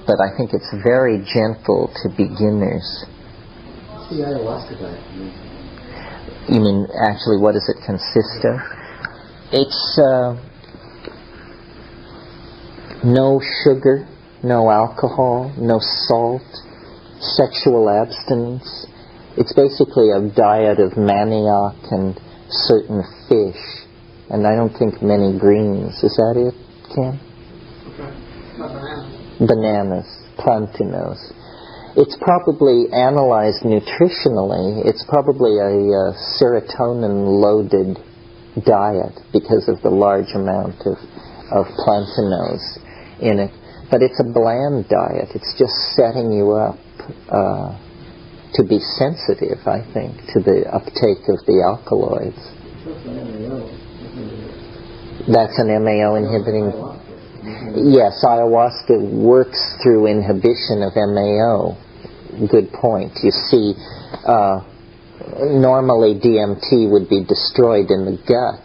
But I think it's Very gentle to beginners. What's the ayahuasca diet? You mean, actually, what does it consist of? It's no sugar, no alcohol, no salt, sexual abstinence. It's basically a diet of manioc and certain fish, and I don't think many greens. Is that it, Ken? Bananas, plantinos. It's probably analyzed nutritionally. It's probably a serotonin-loaded diet because of the large amount of plantinos in it. But it's a bland diet. It's just setting you up to be sensitive, I think, to the uptake of the alkaloids. That's an MAO inhibiting. Yes, ayahuasca works through inhibition of MAO. Good point. You see, normally DMT would be destroyed in the gut,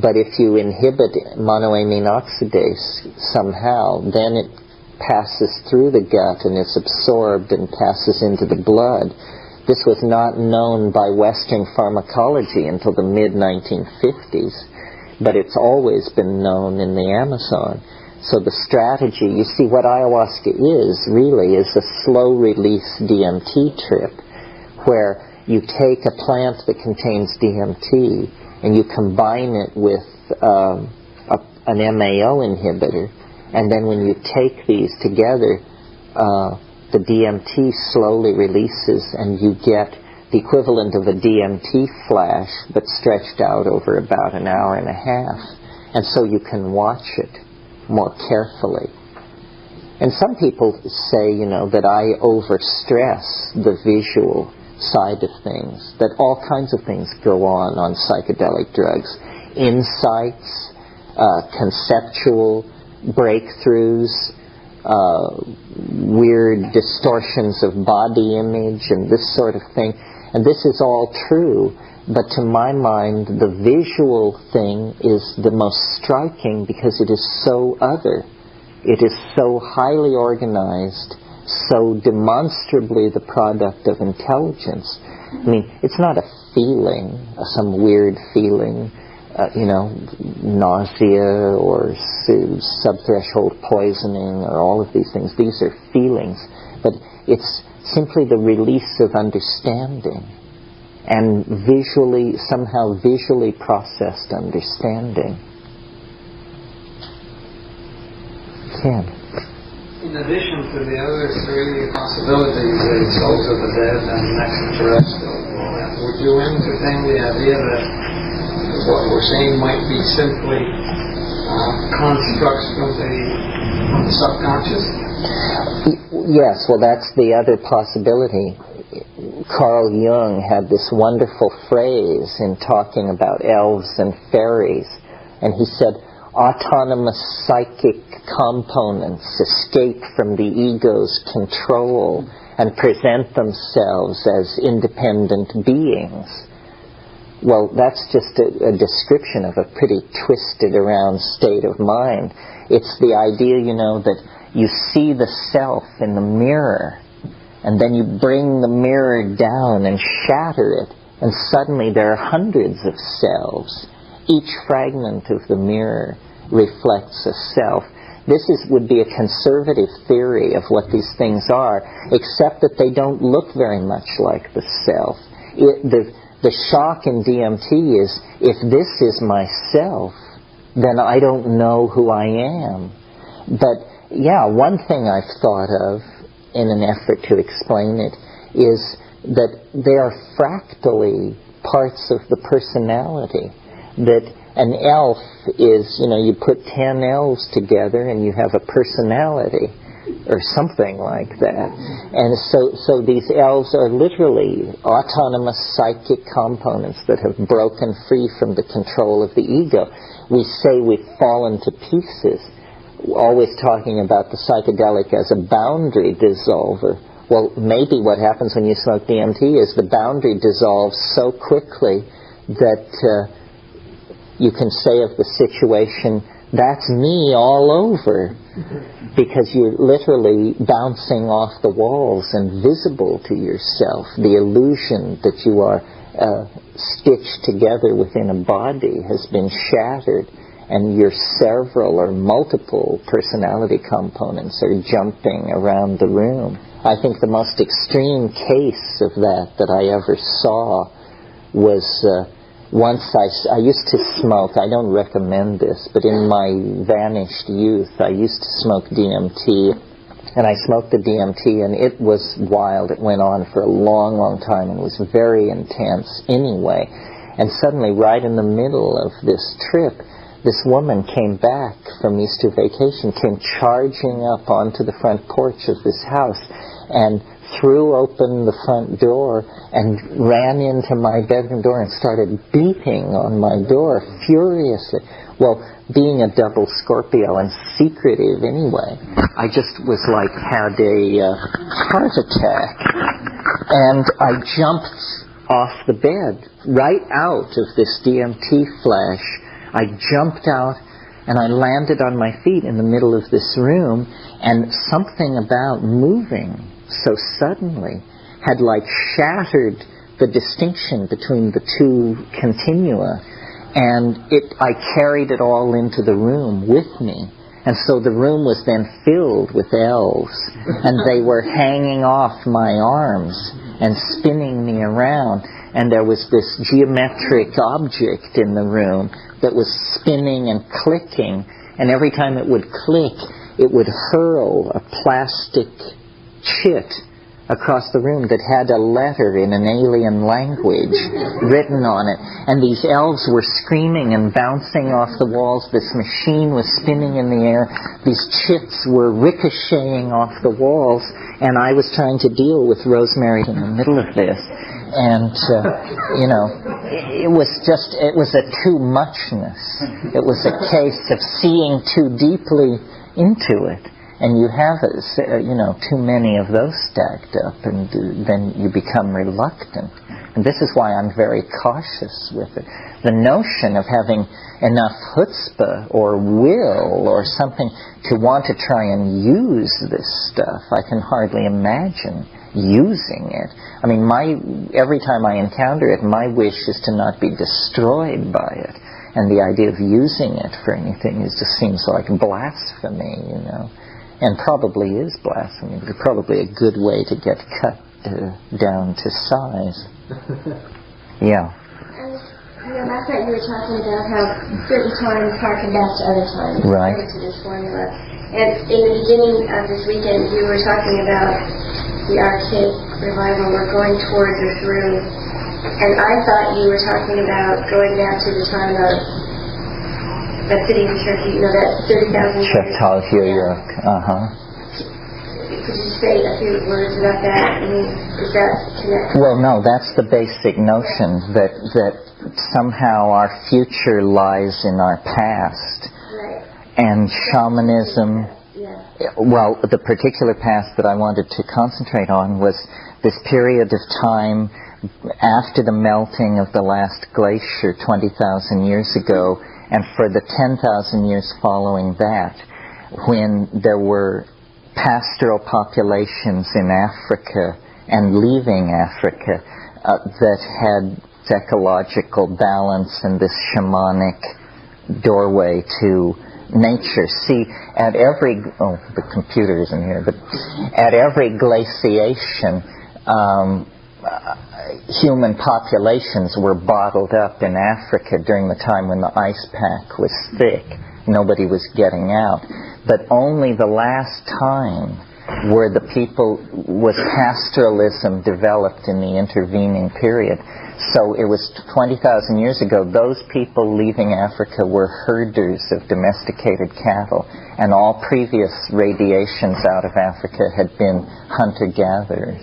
but if you inhibit monoamine oxidase somehow, then it passes through the gut and is absorbed and passes into the blood. This was not known by Western pharmacology until the mid-1950s, but it's always been known in the Amazon. So the strategy, you see what ayahuasca is really is a slow release DMT trip where you take a plant that contains DMT and you combine it with an MAO inhibitor, and then when you take these together, the DMT slowly releases and you get the equivalent of a DMT flash but stretched out over about an hour and a half. And so you can watch it more carefully. And some people say, that I overstress the visual side of things, that all kinds of things go on psychedelic drugs. Insights, conceptual breakthroughs, weird distortions of body image and this sort of thing. And this is all true, but to my mind the visual thing is the most striking because it is so other. It is so highly organized, so demonstrably the product of intelligence. I mean, it's not a feeling, some weird feeling, nausea or subthreshold poisoning or all of these things. These are feelings, but it's simply the release of understanding and somehow visually processed understanding. Ken. In addition to the other three possibilities, the souls of the dead and extraterrestrial, would you entertain the idea that what we're saying might be simply constructs from the subconscious? Yes, well, that's the other possibility. Carl Jung had this wonderful phrase in talking about elves and fairies, and he said, autonomous psychic components escape from the ego's control and present themselves as independent beings. Well, that's just a description of a pretty twisted around state of mind. It's the idea, that you see the self in the mirror, and then you bring the mirror down and shatter it, and suddenly there are hundreds of selves. Each fragment of the mirror reflects a self. This would be a conservative theory of what these things are, except that they don't look very much like the self. The shock in DMT is, if this is myself, then I don't know who I am. But yeah, one thing I've thought of in an effort to explain it is that they are fractally parts of the personality. That an elf is, you put 10 elves together and you have a personality, or something like that. And so these elves are literally autonomous psychic components that have broken free from the control of the ego. We say we've fallen to pieces, always talking about the psychedelic as a boundary dissolver. Well, maybe what happens when you smoke DMT is the boundary dissolves so quickly that you can say of the situation, that's me all over, because you're literally bouncing off the walls and visible to yourself. The illusion that you are stitched together within a body has been shattered, and your several or multiple personality components are jumping around the room. I think the most extreme case of that I ever saw was once I used to smoke. I don't recommend this, but in my vanished youth I used to smoke DMT, and I smoked the DMT, and it was wild. It went on for a long, long time and was very intense anyway. And suddenly, right in the middle of this trip, this woman came back from Easter vacation, came charging up onto the front porch of this house and threw open the front door and ran into my bedroom door and started beating on my door furiously. Well, being a double Scorpio and secretive anyway, I just was like, had a heart attack. And I jumped off the bed, right out of this DMT flash. I jumped out and I landed on my feet in the middle of this room, and something about moving so suddenly had like shattered the distinction between the two continua, and I carried it all into the room with me. And so the room was then filled with elves, and they were hanging off my arms and spinning me around. And there was this geometric object in the room that was spinning and clicking, and every time it would click, it would hurl a plastic chit across the room that had a letter in an alien language written on it. And these elves were screaming and bouncing off the walls. This machine was spinning in the air. These chits were ricocheting off the walls. And I was trying to deal with Rosemary in the middle of this. And, it was a too muchness. It was a case of seeing too deeply into it. And you have, too many of those stacked up, and then you become reluctant. And this is why I'm very cautious with it. The notion of having enough chutzpah or will or something to want to try and use this stuff, I can hardly imagine using it. I mean, every time I encounter it, my wish is to not be destroyed by it. And the idea of using it for anything just seems like blasphemy, And probably is blasphemy. It's probably a good way to get cut down to size. Yeah. And last night you were talking about how certain times harken back to other times. Right. To this formula. And in the beginning of this weekend, you were talking about the archaic revival. We're going towards or through. And I thought you were talking about going back to the time of that city in Turkey, that 30,000 years. Chatalhuyuk. Could you say a few words about that? I mean, is that connected? Well, no, that's the basic notion that somehow our future lies in our past. Right. And shamanism, well, the particular past that I wanted to concentrate on was this period of time after the melting of the last glacier 20,000 years ago, and for the 10,000 years following that, when there were pastoral populations in Africa and leaving Africa that had ecological balance and this shamanic doorway to nature. See, at every, the computer isn't here, but at every glaciation, human populations were bottled up in Africa during the time when the ice pack was thick. Nobody was getting out. But only the last time was pastoralism developed in the intervening period. So it was 20,000 years ago. Those people leaving Africa were herders of domesticated cattle, and all previous radiations out of Africa had been hunter-gatherers.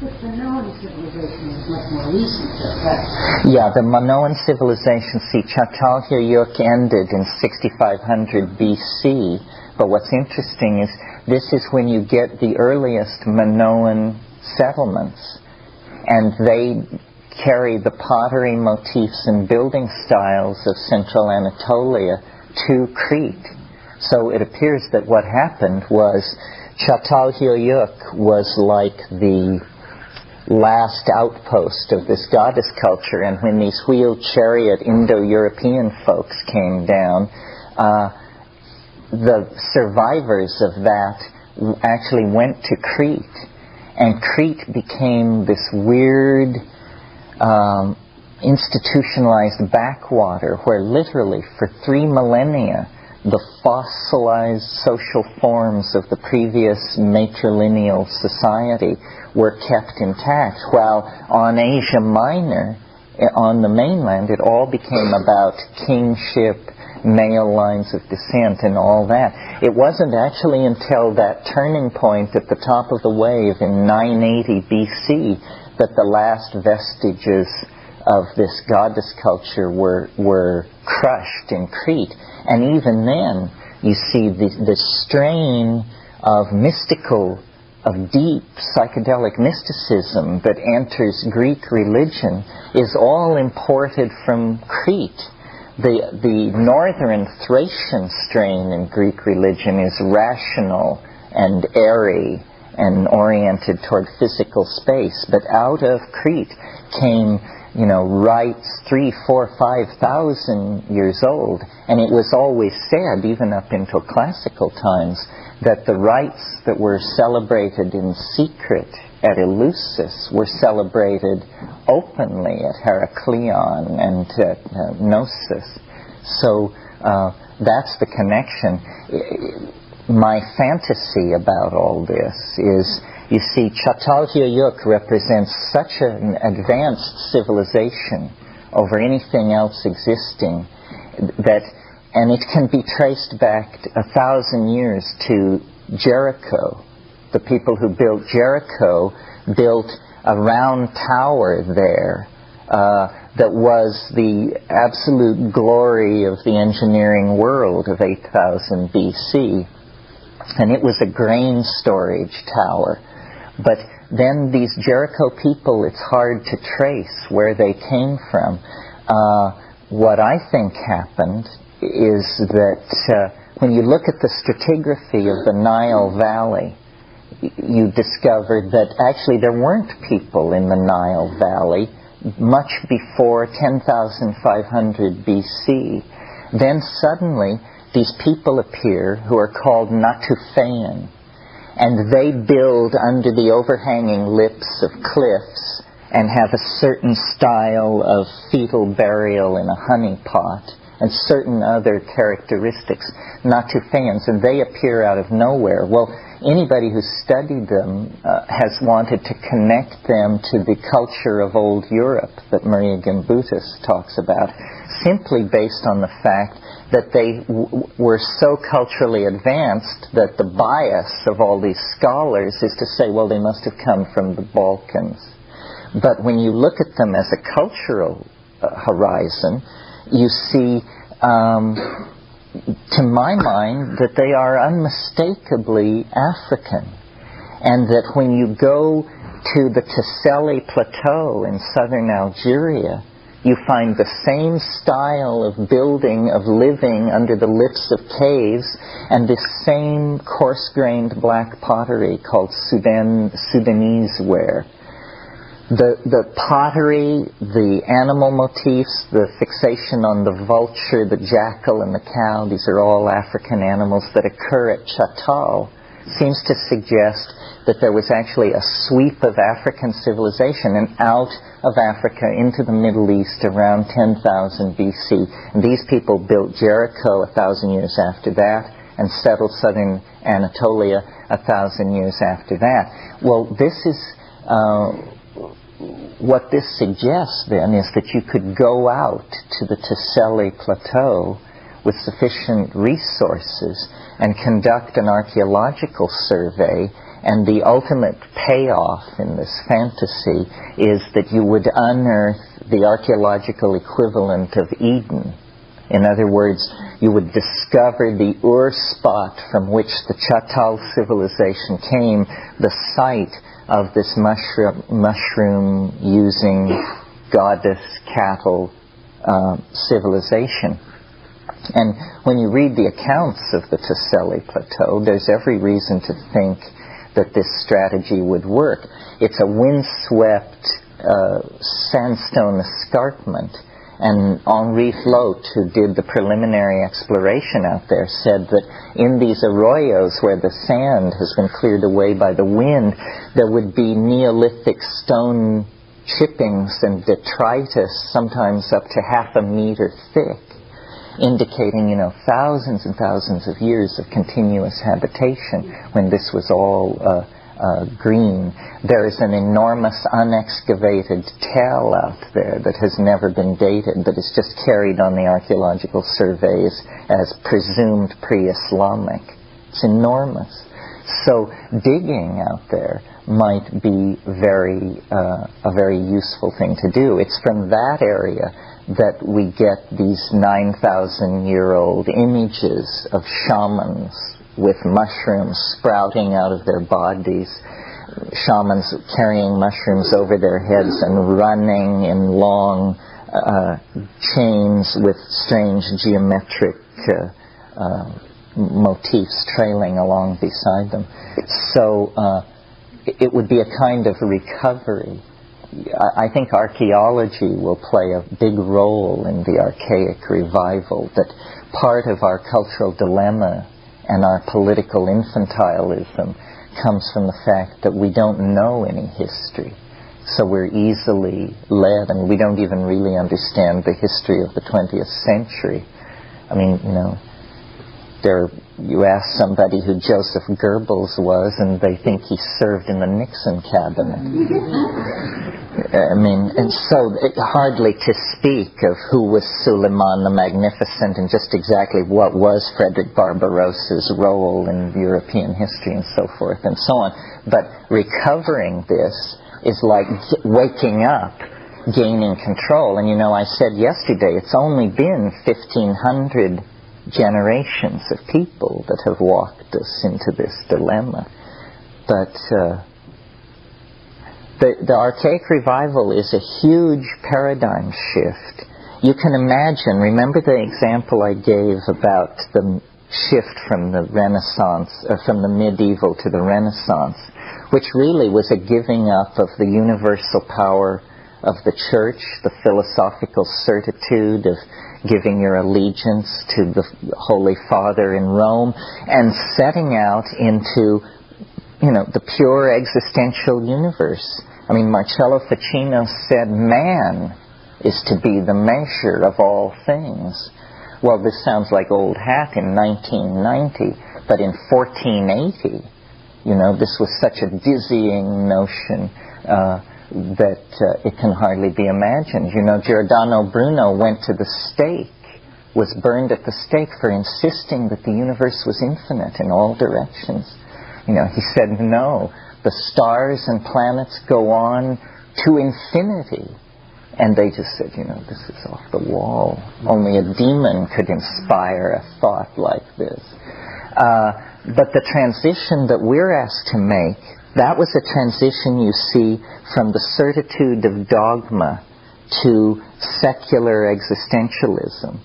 But the Minoan civilization is much more recent. Yeah, the Minoan civilization, Çatalhöyük ended in 6500 BC. But what's interesting is this is when you get the earliest Minoan settlements. And they carry the pottery motifs and building styles of central Anatolia to Crete. So it appears that what happened was Çatalhöyük was like the last outpost of this goddess culture, and when these wheeled chariot Indo-European folks came down, the survivors of that actually went to Crete, and Crete became this weird institutionalized backwater where literally for 3 millennia the fossilized social forms of the previous matrilineal society were kept intact, while on Asia Minor, on the mainland, it all became about kingship, male lines of descent, and all that. It wasn't actually until that turning point at the top of the wave in 980 BC that the last vestiges of this goddess culture were crushed in Crete. And even then, you see the strain of deep psychedelic mysticism that enters Greek religion is all imported from Crete. The northern Thracian strain in Greek religion is rational and airy and oriented toward physical space, but out of Crete came rites 3, 4, 5,000 years old. And it was always said, even up until classical times, that the rites that were celebrated in secret at Eleusis were celebrated openly at Heracleion and at Gnosis. So that's the connection. My fantasy about all this is, you see, Çatalhöyük represents such an advanced civilization over anything else existing that, and it can be traced back 1,000 years to Jericho. The people who built Jericho built a round tower there that was the absolute glory of the engineering world of 8,000 BC. And it was a grain storage tower. But then these Jericho people, it's hard to trace where they came from. What I think happened is that when you look at the stratigraphy of the Nile Valley, you discover that actually there weren't people in the Nile Valley much before 10,500 BC. Then suddenly these people appear who are called Natufian, and they build under the overhanging lips of cliffs and have a certain style of fetal burial in a honey pot and certain other characteristics, Natufians, and they appear out of nowhere. Well, anybody who's studied them has wanted to connect them to the culture of old Europe that Maria Gimbutas talks about, simply based on the fact that they were so culturally advanced that the bias of all these scholars is to say, well, they must have come from the Balkans. But when you look at them as a cultural horizon, you see, to my mind, that they are unmistakably African. And that when you go to the Tesseli Plateau in southern Algeria, you find the same style of building, of living under the lips of caves, and this same coarse-grained black pottery called Sudanese ware. The pottery, the animal motifs, the fixation on the vulture, the jackal, and the cow, these are all African animals that occur at Chatal, seems to suggest that there was actually a sweep of African civilization and out of Africa into the Middle East around 10,000 BC. And these people built Jericho 1,000 years after that and settled southern Anatolia 1,000 years after that. Well, this is... what this suggests, then, is that you could go out to the Tesseli Plateau with sufficient resources and conduct an archaeological survey, and the ultimate payoff in this fantasy is that you would unearth the archaeological equivalent of Eden. In other words, you would discover the Ur spot from which the Chatal civilization came, the site of this mushroom-using goddess cattle civilization. And when you read the accounts of the Tesseli Plateau, there's every reason to think that this strategy would work. It's a windswept sandstone escarpment. And Henri Flotte, who did the preliminary exploration out there, said that in these arroyos where the sand has been cleared away by the wind, there would be Neolithic stone chippings and detritus, sometimes up to 0.5 meter thick, indicating, thousands and thousands of years of continuous habitation when this was all green. There is an enormous unexcavated tell out there that has never been dated, but is just carried on the archaeological surveys as presumed pre-Islamic. It's enormous. So digging out there might be a very useful thing to do. It's from that area that we get these 9,000-year-old images of shamans with mushrooms sprouting out of their bodies, shamans carrying mushrooms over their heads and running in long chains with strange geometric motifs trailing along beside them. So it would be a kind of recovery I think archaeology will play a big role in the archaic revival, that part of our cultural dilemma and our political infantilism comes from the fact that we don't know any history. So we're easily led, and we don't even really understand the history of the 20th century. I mean, you ask somebody who Joseph Goebbels was, and they think he served in the Nixon cabinet. I mean, and so hardly to speak of who was Suleiman the Magnificent and just exactly what was Frederick Barbarossa's role in European history and so forth and so on. But recovering this is like waking up, gaining control. And I said yesterday, it's only been 1,500 generations of people that have walked us into this dilemma. But the archaic revival is a huge paradigm shift. You can imagine, remember the example I gave about the shift from the Renaissance, or from the medieval to the Renaissance, which really was a giving up of the universal power of the church, the philosophical certitude of giving your allegiance to the Holy Father in Rome, and setting out into, the pure existential universe. I mean, Marcello Ficino said man is to be the measure of all things. Well, this sounds like old hat in 1990, but in 1480, this was such a dizzying notion that it can hardly be imagined. Giordano Bruno went to the stake, was burned at the stake for insisting that the universe was infinite in all directions. He said, no, the stars and planets go on to infinity. And they just said, this is off the wall. Only a demon could inspire a thought like this. But the transition that we're asked to make, that was a transition, you see, from the certitude of dogma to secular existentialism.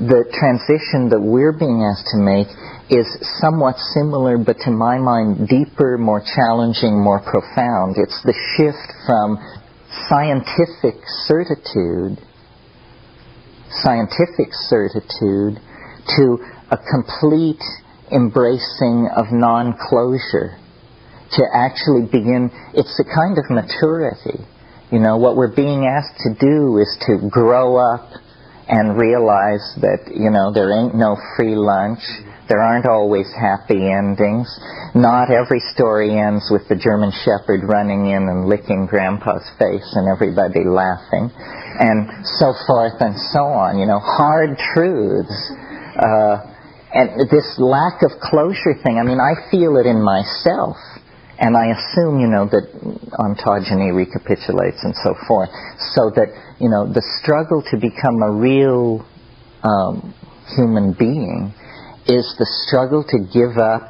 The transition that we're being asked to make is somewhat similar, but to my mind, deeper, more challenging, more profound. It's the shift from scientific certitude to a complete embracing of non-closure, to actually begin. It's a kind of maturity. What we're being asked to do is to grow up and realize that, there ain't no free lunch. There aren't always happy endings. Not every story ends with the German Shepherd running in and licking Grandpa's face and everybody laughing, and so forth and so on. Hard truths. And this lack of closure thing, I feel it in myself. And I assume, that ontogeny recapitulates and so forth. So that, the struggle to become a real human being is the struggle to give up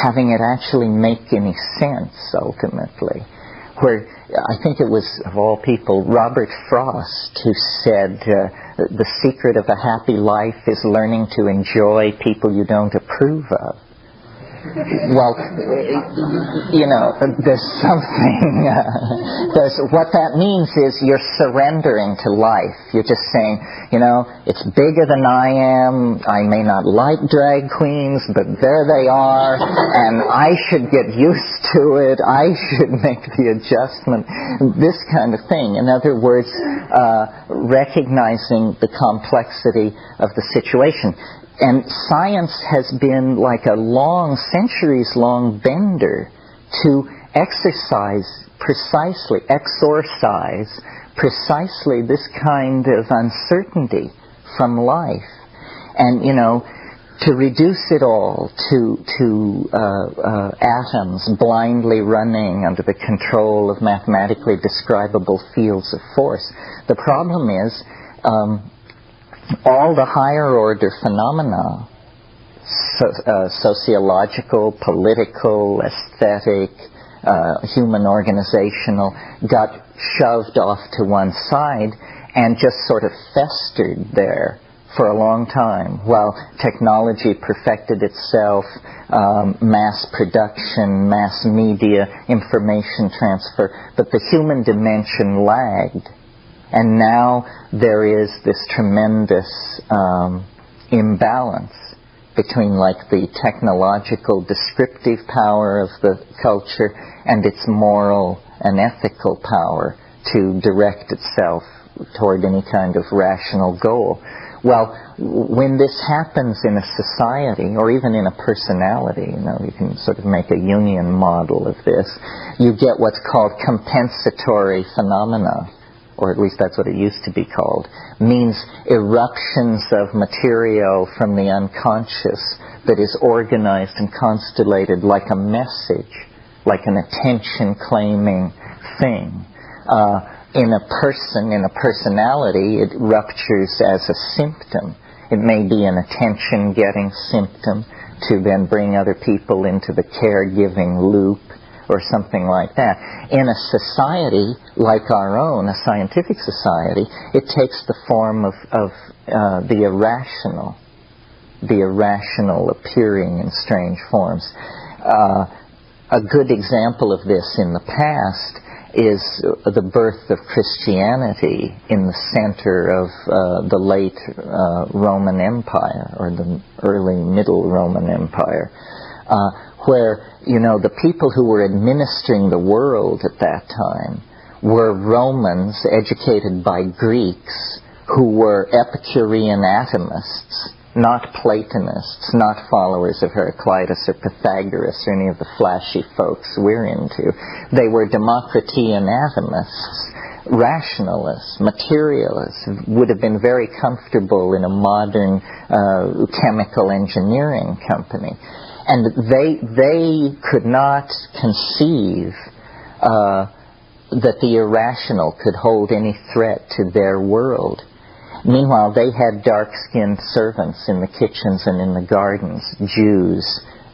having it actually make any sense, ultimately. Where I think it was, of all people, Robert Frost who said, the secret of a happy life is learning to enjoy people you don't approve of. Well, there's something, what that means is you're surrendering to life. You're just saying, it's bigger than I am. I may not like drag queens, but there they are, and I should get used to it. I should make the adjustment. This kind of thing. In other words, recognizing the complexity of the situation. And science has been like a centuries-long bender to exorcise precisely this kind of uncertainty from life. And, to reduce it all to atoms blindly running under the control of mathematically describable fields of force. The problem is, all the higher order phenomena, sociological, political, aesthetic, human organizational, got shoved off to one side and just sort of festered there for a long time, while technology perfected itself, mass production, mass media, information transfer, but the human dimension lagged. And now there is this tremendous imbalance between like the technological descriptive power of the culture and its moral and ethical power to direct itself toward any kind of rational goal. Well, when this happens in a society, or even in a personality, you can sort of make a Jungian model of this, you get what's called compensatory phenomena, or at least that's what it used to be called, means eruptions of material from the unconscious that is organized and constellated like a message, like an attention-claiming thing. In a person, in a personality, it ruptures as a symptom. It may be an attention-getting symptom to then bring other people into the caregiving loop or something like that. In a society like our own, a scientific society, it takes the form of the irrational appearing in strange forms. A good example of this in the past is the birth of Christianity in the center of the late Roman Empire, or the early Middle Roman Empire, where, the people who were administering the world at that time were Romans educated by Greeks who were Epicurean atomists, not Platonists, not followers of Heraclitus or Pythagoras or any of the flashy folks we're into. They were Democritean atomists, rationalists, materialists, would have been very comfortable in a modern chemical engineering company. And they could not conceive that the irrational could hold any threat to their world. Meanwhile, they had dark-skinned servants in the kitchens and in the gardens, Jews,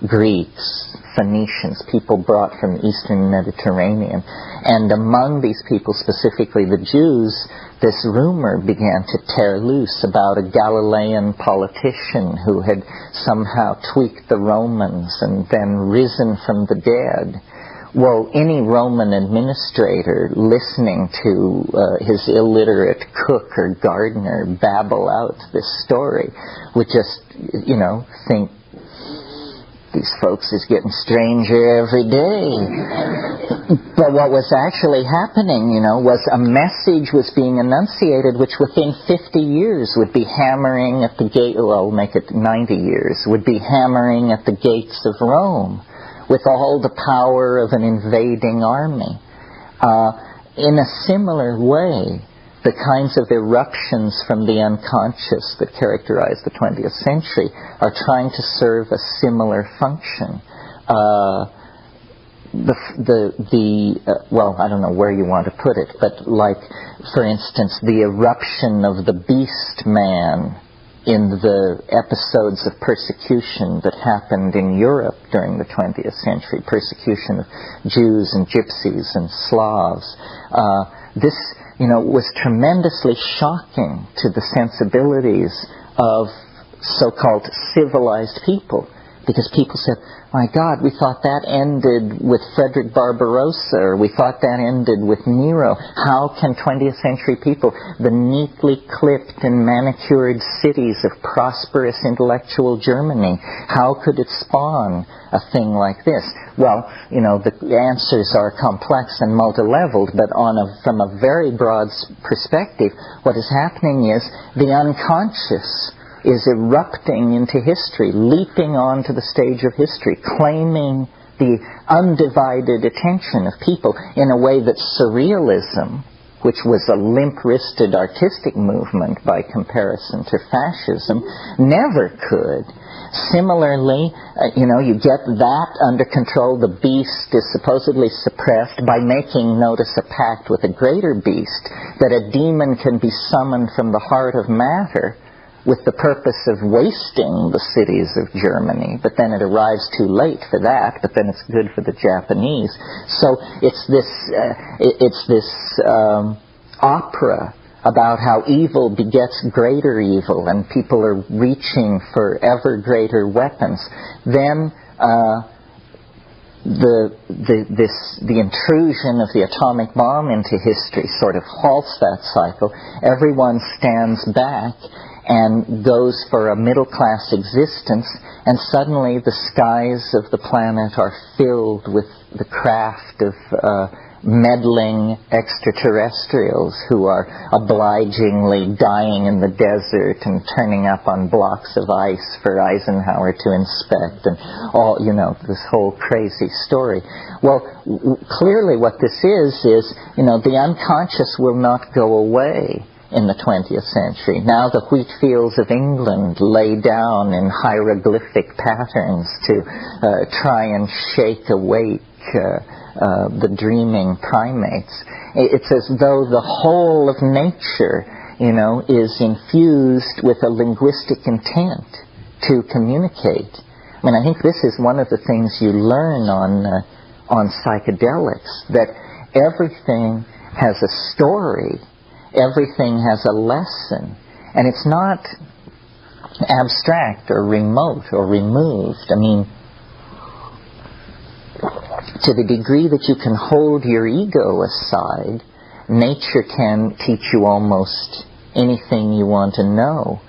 Greeks, Phoenicians, people brought from the Eastern Mediterranean. And among these people, specifically the Jews, this rumor began to tear loose about a Galilean politician who had somehow tweaked the Romans and then risen from the dead. Well, any Roman administrator listening to his illiterate cook or gardener babble out this story would just, think, these folks is getting stranger every day. But what was actually happening, was a message was being enunciated which within 50 years would be hammering at the gate, well, make it 90 years, would be hammering at the gates of Rome, with all the power of an invading army. In a similar way, the kinds of eruptions from the unconscious that characterize the 20th century are trying to serve a similar function. Well, I don't know where you want to put it, but like, for instance, the eruption of the beast man in the episodes of persecution that happened in Europe during the 20th century, persecution of Jews and Gypsies and Slavs. This, was tremendously shocking to the sensibilities of so-called civilized people, because people said, my God, we thought that ended with Frederick Barbarossa, or we thought that ended with Nero. How can 20th century people, the neatly clipped and manicured cities of prosperous intellectual Germany, how could it spawn a thing like this? Well, the answers are complex and multi-leveled, but from a very broad perspective, what is happening is the unconscious is erupting into history, leaping onto the stage of history, claiming the undivided attention of people in a way that surrealism, which was a limp-wristed artistic movement by comparison to fascism, never could. Similarly, you get that under control. The beast is supposedly suppressed by making, notice, a pact with a greater beast, that a demon can be summoned from the heart of matter with the purpose of wasting the cities of Germany, but then it arrives too late for that, but then it's good for the Japanese. So it's this opera about how evil begets greater evil and people are reaching for ever greater weapons, then the intrusion of the atomic bomb into history sort of halts that cycle. Everyone stands back and goes for a middle-class existence, and suddenly the skies of the planet are filled with the craft of meddling extraterrestrials who are obligingly dying in the desert and turning up on blocks of ice for Eisenhower to inspect, and all, this whole crazy story. Well, clearly what this is, the unconscious will not go away in the 20th century. Now the wheat fields of England lay down in hieroglyphic patterns to try and shake awake the dreaming primates. It's as though the whole of nature, is infused with a linguistic intent to communicate. I mean, I think this is one of the things you learn on psychedelics, that everything has a story, everything has a lesson, and it's not abstract or remote or removed. I mean, to the degree that you can hold your ego aside, nature can teach you almost anything you want to know.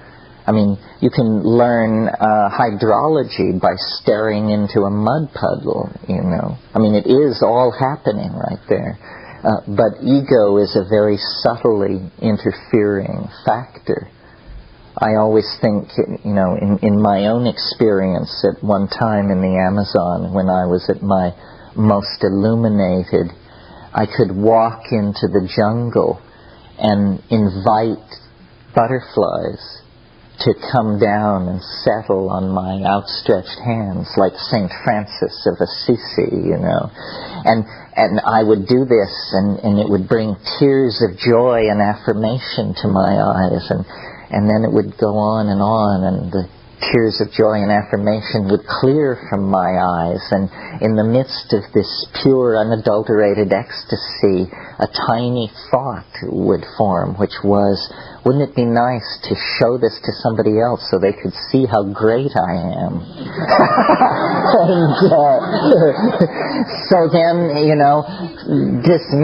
I mean, you can learn hydrology by staring into a mud puddle, I mean, it is all happening right there. But ego is a very subtly interfering factor. I always think, in my own experience at one time in the Amazon, when I was at my most illuminated, I could walk into the jungle and invite butterflies to come down and settle on my outstretched hands, like St. Francis of Assisi, And I would do this, and it would bring tears of joy and affirmation to my eyes, and then it would go on, and the tears of joy and affirmation would clear from my eyes, and in the midst of this pure, unadulterated ecstasy, a tiny thought would form, which was, wouldn't it be nice to show this to somebody else so they could see how great I am? So then,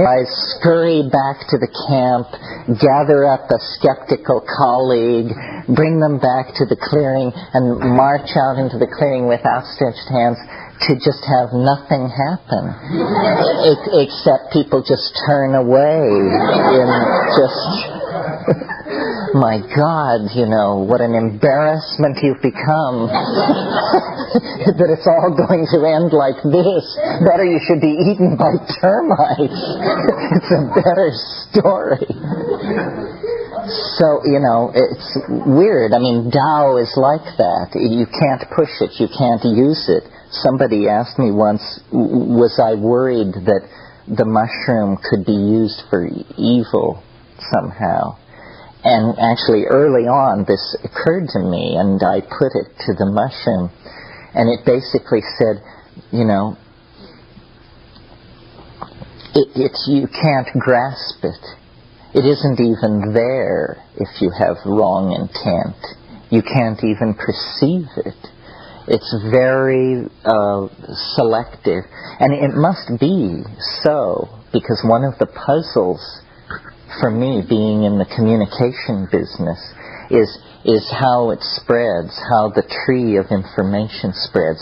I scurry back to the camp, gather up a skeptical colleague, bring them back to the clearing, and march out into the clearing with outstretched hands to just have nothing happen, except people just turn away in just... My God, what an embarrassment you've become. That it's all going to end like this. Better you should be eaten by termites. It's a better story. So, it's weird. I mean, Tao is like that. You can't push it. You can't use it. Somebody asked me once, was I worried that the mushroom could be used for evil somehow? And actually, early on, this occurred to me, and I put it to the mushroom, and it basically said, you can't grasp it. It isn't even there if you have wrong intent. You can't even perceive it. It's very selective, and it must be so, because one of the puzzles for me, being in the communication business, is how it spreads, how the tree of information spreads,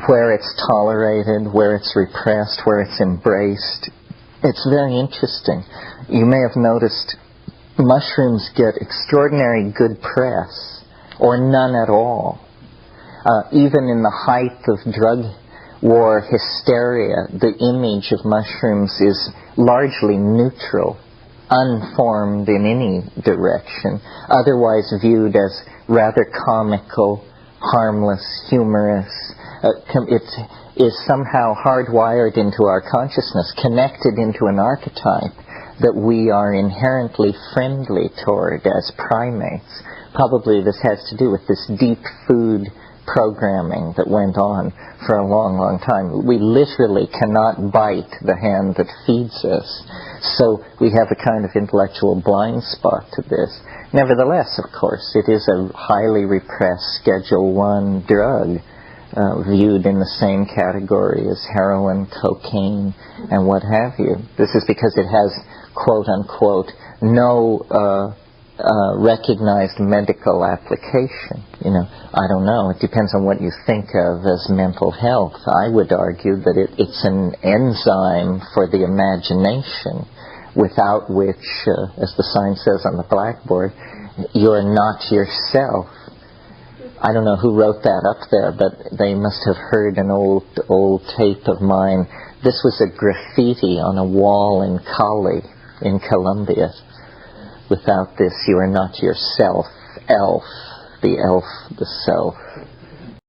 where it's tolerated, where it's repressed, where it's embraced. It's very interesting. You may have noticed mushrooms get extraordinary good press, or none at all. Even in the height of drug war hysteria, the image of mushrooms is largely neutral, unformed in any direction, otherwise viewed as rather comical, harmless, humorous. It is somehow hardwired into our consciousness, connected into an archetype that we are inherently friendly toward as primates. Probably this has to do with this deep food programming that went on for a long, long time. We literally cannot bite the hand that feeds us. So we have a kind of intellectual blind spot to this. Nevertheless, of course, it is a highly repressed Schedule I drug, viewed in the same category as heroin, cocaine, and what have you. This is because it has, quote unquote, no recognized medical application. I don't know. It depends on what you think of as mental health. I would argue that it's an enzyme for the imagination, without which, as the sign says on the blackboard, you're not yourself. I don't know who wrote that up there, but they must have heard an old tape of mine. This was a graffiti on a wall in Cali, in Colombia. Without this, you are not yourself. Elf, the self.